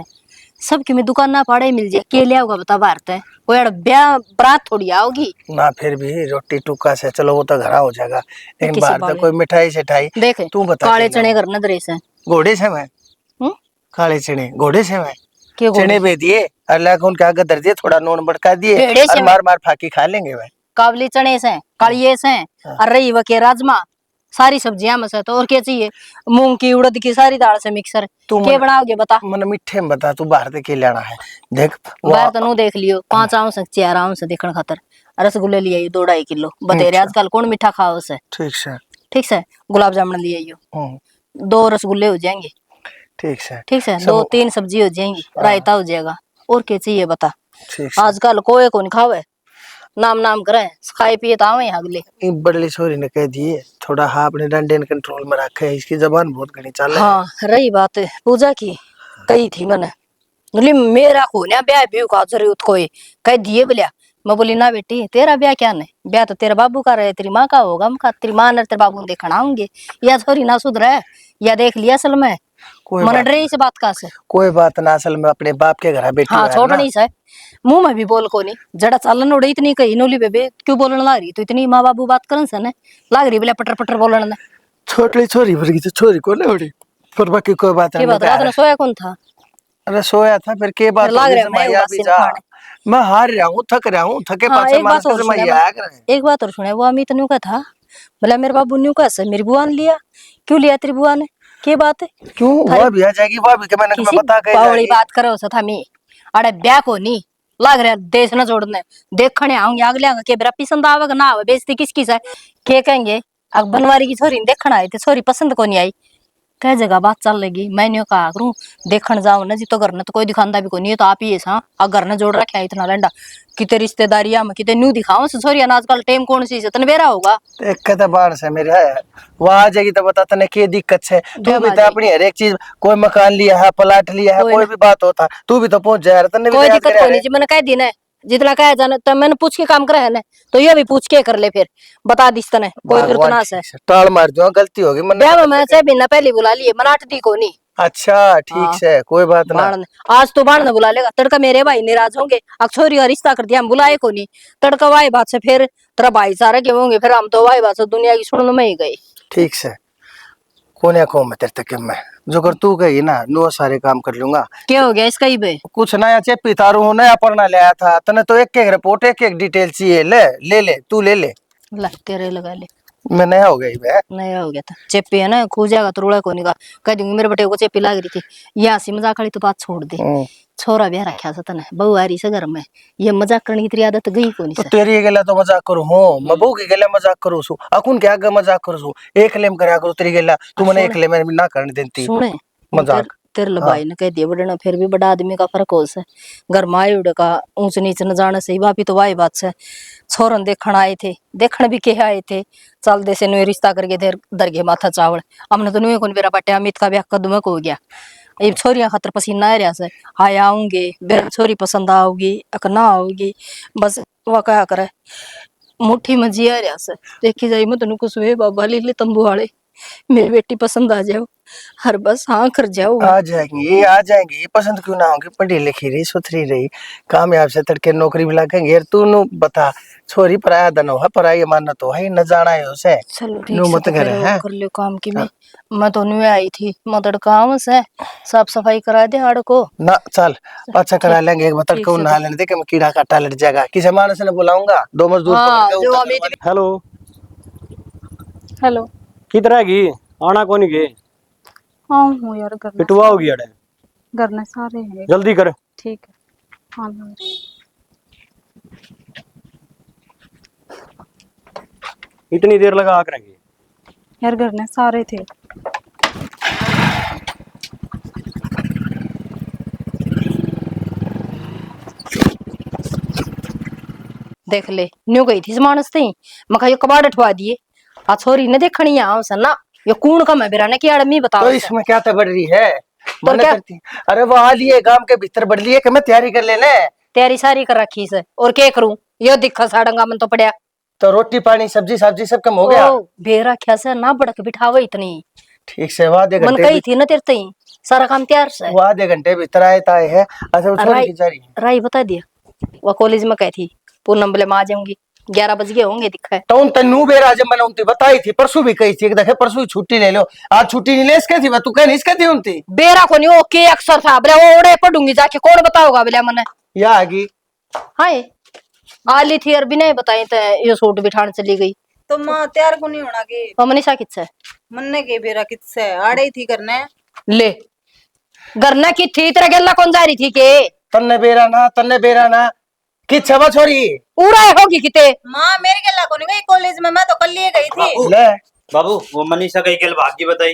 सबकी में दुकान ना पाड़े मिल जाए, के लिया होगा बता भारत है वो यार ब्याह बरात थोड़ी आओगी ना फिर भी रोटी टुक्का से चलो वो तो घरा हो जाएगा, लेकिन किसी बाहर तो बात कोई मिठाई शिठाई देख तू बता। काले चने करना दरे से घोड़े से मैं काले चने, घोड़े से मैं के चने बे दिए, अल्लाह को उनके आगे दर दिए, थोड़ा नून बड़का दिए भेड़े से और मार मार फाकी खा लेंगे भाई। काबली चने से, कालिये से, और रही वके राजमा, सारी सब्जियां में से तो और क्या चाहिए? मूंग की, उड़द की, सारी दाल से मिक्सर क्या बनाओगे बता? मन मीठे में बता, तू बाहर से के लेना है? देख बाहर तो नु देख लियो 5 आउंस 4 आउंस देखण खातर रसगुल्ले लिए आई 2-2.5 किलो बतेरे, आजकल कौन मीठा खाओ से। ठीक से गुलाब जामुन लिए आइयो, 2 रसगुल्ले हो जाएंगे। ठीक है 2-3 सब्जी हो जाएंगी, रायता हो जाएगा, और क्या चाहिए बता? आजकल कोई को नहीं खावे, नाम करे खाए पिए तो आवे अगले। बड़ली छोरी ने कह दिए थोड़ा हाँ अपने डंडे कंट्रोल में रखे, इसकी जबान बहुत घनी चाल है। हाँ रही बात पूजा की, कही थी मैंने बोली मेरा को ना ब्याह भी का जरूरत कोई कह दिए बोलिया। मैं बोली ना बेटी तेरा ब्याह क्या नहीं, ब्याह तो तेरे बाबू का रहे, तेरी माँ का होगा, हम तेरी माँ ने तेरे बाबू ने देखना आऊंगे। या छोरी ना सुधरे या देख लिया असल में कोई मन बात डरे इस बात का से। कोई बात ना, असल में अपने बाप के घर बैठी हाँ हुआ है छोड़ ना। नहीं से मुंह में भी बोल को नहीं जड़ा चालन उड़े इतनी कही नोली बेबे क्यों बोलने लाग रही तो इतनी माँ बाबू बात करन से ने लाग रही बोले पटर पटर बोलन ने छोटी छोरी वर्गी तो छोरी को ले उड़ी, पर बाकी कोई बात के बात रात में सोया कौन था अरे सोया था फिर के बात फिर लाग होगी, रहा मैं जमाइया उदासी भी न जा। खाने। मैं हार रहा हूँ, थक रहा हूँ, थके हाँ, पाछे एक बात मानस और के सुने जमाइया आया करे। एक बात और सुने वो अमित न्यू का था बोला मेरे बाबू न्यू का से मेरी बुआ ने लिया क्यों लिया तेरी बुआ ने के बात है क्यों वह भी आ जाएगी, वह भी के मैंने किसी बता के बावड़ी जाएगी। बात करो सा था मी अरे ब्याह को नहीं लाग रहा देश न जोड़ने देखने आऊंगे अगले के बेरा पसंद आवेगा ना आवे बेइज्जती किसकी से के कहेंगे अब बनवारी की छोरी देखना आई थी छोरी पसंद को नहीं आई कह जगह बात चल लगी मैंने कहा करूं देखने जाओ ना जी तो घर न तो कोई दिखांदा भी को नहीं है तो आप ही ऐसा घर न जोड़ रखे इतना लंडा किते रिश्तेदारियां में किते न्यू दिखाओ से छोरी आजकल टाइम कौन सी से तनवेरा होगा एक कदा बाण से मेरे है वो आ जाएगी तो बता तने के दिक्कत है। तू जब भी आ तो जाएगी। अपनी हर एक चीज, कोई मकान लिया है, प्लाट लिया है, कोई कोई ना। भी बात होता तू भी तो पहुंच जाए रहा, तने भी कोई तो याद दिक्कत करे को है। नहीं जी मैंने कह दी ना जितना कह जाना तो मैंने पूछ के काम करे है ना तो ये भी पूछ के कर ले फिर बता दिस तने कोई जरूरत भगवान ना ठीक से से, टाल मार दो गलती होगी मन ब्याह में मैं से बिना पहले बुला लिए मनाटती को नहीं अच्छा ठीक हाँ। से कोई बात ना। बाण आज तो बाण ने बुला लेगा तड़का मेरे भाई नाराज होंगे अक्षोरी का रिश्ता कर दिया हम बुलाए को नहीं तड़का वाई बात से फिर तेरा भाईचारा के होंगे फिर हम तो वाई बात से दुनिया की सुनने में ही गए ठीक से कोने को मैं तेरे तक मैं जो कर तू कही ना नो सारे काम कर लूंगा। क्या हो गया इसका ही बे कुछ नया चेपी तारू हूँ, नया पढ़ना ले आया था तने तो एक एक रिपोर्ट एक एक डिटेल चाहिए, ले तू ले ला तेरे लगा ले मैं नया हो गई बे। नया हो गया था चेपी है ना खू जाएगा तो रोड़ा को नहीं कह दूंगी मेरे बेटे को चेपी लग रही थी ये हंसी मजाक वाली तो बात छोड़ दे छोरा ब्याह रखा था तने बहू आ रही से घर में ये मजाक करने की तेरी आदत गई को नहीं तो से तेरी गेला तो मजाक करू हूँ, मैं बहू की गेला मजाक करू सु अकुन क्या आगे मजाक करू सु एक लेम करा करू तेरी गेला तू मने एक ले मैंने ना करने देती सुने मजाक। तेरे लबाई ने कह दिया बड़े फिर भी बड़ा आदमी का फर्क हो से घर माए उड़ का ऊंच नीच न जाने से बापी तो वाही बात से छोरन देखण आए थे देखण भी के आए थे चल दे से नुए रिश्ता करके देर दरगे माथा चावल हमने तो नुए कौन बेरा पटे अमित का ब्याह कदम को हो गया ये छोरियां खातर पसीना आ रहा से हाय आऊंगे बेरा छोरी पसंद आओगी अक ना आओगी बस वह क्या करे मुट्ठी में जी आ रहा से देखी जाई मत कुछ वे बाबा लीले तंबू वाले मेरी बेटी पसंद आ जाओ हर बस हाँ कर जाओ आ जाएंगी पसंद क्यों ना होगी, पढ़ी लिखी रही सुथरी रही कामयाब से तड़के नौकरी भी लगेंगे यार तू नु बता छोरी पराया धन हो पराया मानना तो है न जाना है उसे चलो ठीक नु से मत तो करे फिर है। वो कर लियो काम की मैं तो नुए आई थी मदड़ काम से साफ सफाई करा दे आड़ को ना चल अच्छा करा लेंगे एक बतड़ ठीक को से नहा लेने दे के मैं कीड़ा काटा लड़ जाएगा किसी मानस ने बुलाऊंगा दो मजदूर हाँ, पकड़ के जो उतर अमित करवा हेलो हेलो किधर हैगी आना कौन गे हाँ हूँ यार घर पिटवा होगी अड़े घर में सारे हैं जल्दी कर ठीक है हाँ हाँ। इतनी देर लगा करेंगे यार घर में सारे थे देख ले न्यू गई थी मानस थी मैं ये कबाड़ उठवा दिए आ छोरी ने देखनी आ ना ये कूण का मैं बेरा ने की आड़मी बताओ तो इसमें क्या तो बढ़ रही है मना क्या? करती अरे वो आ लिए गांव के भीतर बढ़ लिए कि मैं तैयारी कर लेने तैयारी सारी कर रखी से और क्या करूं ये दिखा साड़ंगा मन तो पड़या तो रोटी पानी सब्जी सब्जी सब कम हो गया। बेरा क्या से ना बड़क बिठावे इतनी ठीक से वो आधे मन घंटे कही थी ना तेरे तई सारा काम तैयार से वो आधे घंटे भीतर आए ताए है। अच्छा वो छोरी राई की जा रही है राई बता दिया वो कॉलेज में कही थी पूनम बोले मैं आ जाऊंगी 11 बज गए होंगे दिखा है तो उन तन्नू बेरा जब मैंने उनती बताई थी परसों भी कही थी एक दफे परसों ही छुट्टी ले लो आज छुट्टी नहीं ले इसके थी तू कह नहीं इसके थी उनती बेरा को नहीं ओके अक्सर था बोले वो ओड़े पढ़ूंगी जाके कौन बताओगा बोले मने या आगी हाय आली थी और भी नहीं बताई तो ये सूट बिठाने चली गई तो माँ तैयार को नहीं होना की वो मनीषा किस है मन्ने के बेरा किससे आड़े ही थी करने ले गरना की थी तेरा गल्ला कौन जा रही थी के तन्ने बेरा ना कि छवा छोरी उड़ा होगी किते माँ मेरे के को नहीं गई कॉलेज में मैं तो कल लिए गई थी ले बाबू वो मनीषा का एक भाग्य बताई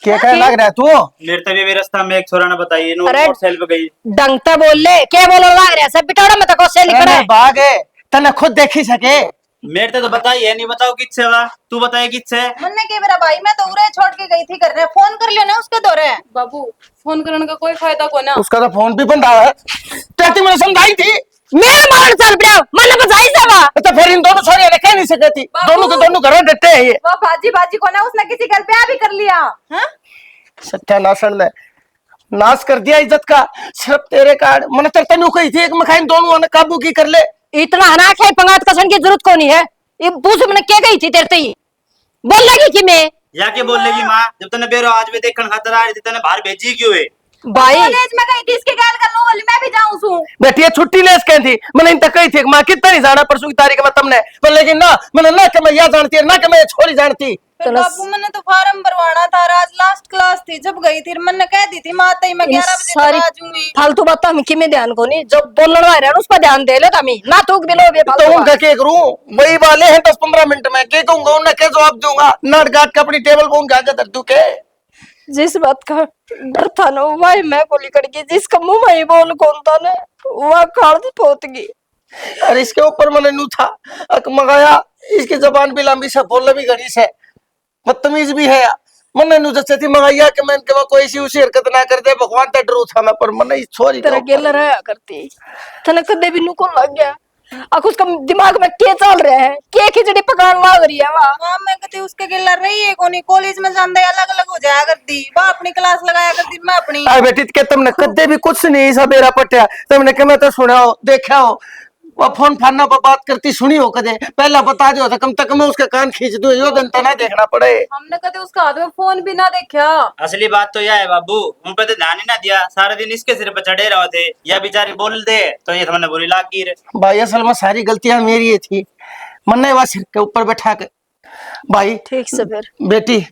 क्या कह लग रहा है तू मेरे तभी भी रास्ता में एक छोरा ने बताई इन्होंने अरे, मोटरसाइकिल पे गई डंगता बोल ले क्या बोलो लाग रहा है सब बिटाड़ा में तको से लिख रहा है भाग है तन्ने खुद देखी सके मेरे तो बताई है नहीं बताओ किससे वा तू बताए किससे मन्ने के मेरा भाई मैं तो उरे छोड़ के गई थी करने फोन कर लियो ना उसके दौरे बाबू फोन करने का कोई फायदा को ना उसका तो फोन भी बंद है कहती मैंने समझाई थी मेरे मारन चल पड़ो मन बजाई जावा तो फिर इन दोनों छोरियों ने कह नहीं सकती दोनों के दोनों घरों डटे हैं ये वो बाजी बाजी को ना उसने किसी घर ब्याह भी कर लिया हाँ सत्यानाशन ने नाश कर दिया इज्जत का। सिर्फ तेरे कारण मैंने तेरे तनु कही थी एक मखाइन दोनों ने काबू की कर ले। इतना अनाक है पंगात कसन की जरूरत कोनी है। ये पूछ मैंने क्या गई थी तेरे ते ही बोल लगी कि मैं या के बोल लेगी माँ, जब तने बेरो आज भी देखन खातर आ रही थी तने बाहर भेजी क्यों है? भाई कॉलेज में गई थी इसके गैल कर लो बोली मैं भी जाऊं सू। बेटी ये छुट्टी ले इसके थी मैंने इन तक कही थी माँ कितना नहीं जाना परसों की तारीख में तुमने पर लेकिन ना मैंने ना कि मैं यह जानती है ना कि मैं ये छोरी जानती। फिर बाबू मैंने तो फार्म भरवाना था आज लास्ट क्लास थी जब गई थी मैंने कह दी थी माता ही मैं 11 बजे तक सारी आ जाऊंगी। फालतू बात हम कि में ध्यान को नहीं जब बोलने वाले हैं उस पर ध्यान दे ले तमी ना थूक दिलो ये तो फालतू उनका क्या करूं वही वाले हैं 10-15 मिनट में क्या कहूंगा उन्हें क्या जवाब दूंगा नाट गाट के अपनी टेबल को उनका दर दू के। जिस बात का डर था ना वही मैं बोली कड़गी जिसका मुंह में ही बोल कौन था ना वह काल पोत गई। और इसके ऊपर मैंने नू था अक मंगाया इसकी जबान भी लंबी से बोलने भी घड़ी से बदतमीज भी है। मैंने नू जैसे थी मंगाया कि मैं इनके कोई सी उसी हरकत ना कर दे भगवान ते डरू था मैं पर मैंने छोरी तेरा गेल रहा करती तने कदे भी नुको लग गया अक उसका दिमाग में क्या चल रहा है क्या खिचड़ी पकान मांग रही है वहाँ। हाँ मैं कहती उसके गिल्ला रही है कोनी कॉलेज में जान दे अलग अलग हो जाया करती वो अपनी क्लास लगाया करती मैं अपनी। आ बेटी के तुमने कदे भी कुछ नहीं सा बेरा पटिया तुमने के मैं तो सुना हो देखा हो वो फोन फाना पर बात करती सुनी हो कदे पहला बता दो तो कम तक मैं उसके कान खींच दूं यो दिन तो ना देखना पड़े। हमने कभी उसका हाथ में फोन भी ना देखा। असली बात तो यह है बाबू, उन पे तो ध्यान ही ना दिया, सारे दिन इसके सिर पे चढ़े रहे थे। या बेचारी बोल दे तो ये तुमने बुरी लाग की रे। भाई असल में सारी गलतियां मेरी ही थी मन्ने वह सिर के ऊपर बैठा के भाई ठीक से फिर बेटी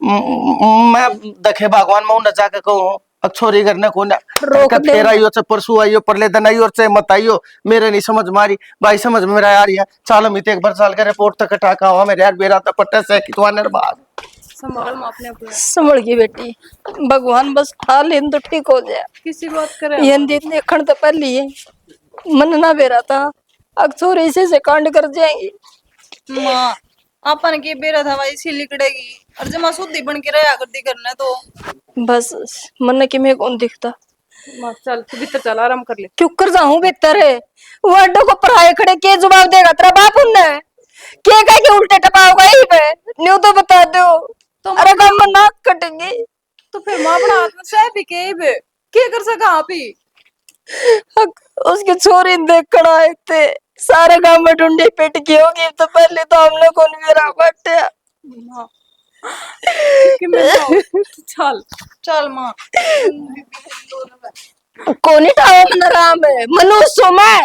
मैं देखे भगवान में न जाके कहूँ छोरी करने को ना रोक दे। फिर आइयो से परसों आइयो परले दिन आइयो से मत आइयो मेरे नहीं समझ मारी भाई समझ में मेरा यार चालो मिते एक बार साल के रिपोर्ट तक टाका हुआ मेरे यार बेरा तो पट्टे से कितवाने बाग संभल की बेटी भगवान बस ठाल इन तो ठीक हो जाए किसी बात करे ये देखण तो पहली है मन ना बेरा था अक्सर ऐसे से कांड कर जाएंगे। माँ अपन की बेरा था भाई इसी लिकड़ेगी और जमा शुद्धि बन के रहा करती करने तो बस मन के में कौन दिखता चल तू भीतर चल आराम कर ले। क्यों कर जाऊं भीतर है वो अड्डो को पढ़ाए खड़े के जवाब देगा तेरा बाप उनने क्या कह के उल्टे टपाओगा यही पे न्यू तो बता दो तो अरे काम में नाक कटेंगे तो फिर माँ अपना हाथ में सह भी के कर सका आप ही उसकी छोरी देख खड़ा है थे सारे गांव में ढूंढी पिट की होगी तो पहले तो हमने कौन मेरा बट्या चल चल माँ कौन ही ठाओ मन राम है मनुष्य मैं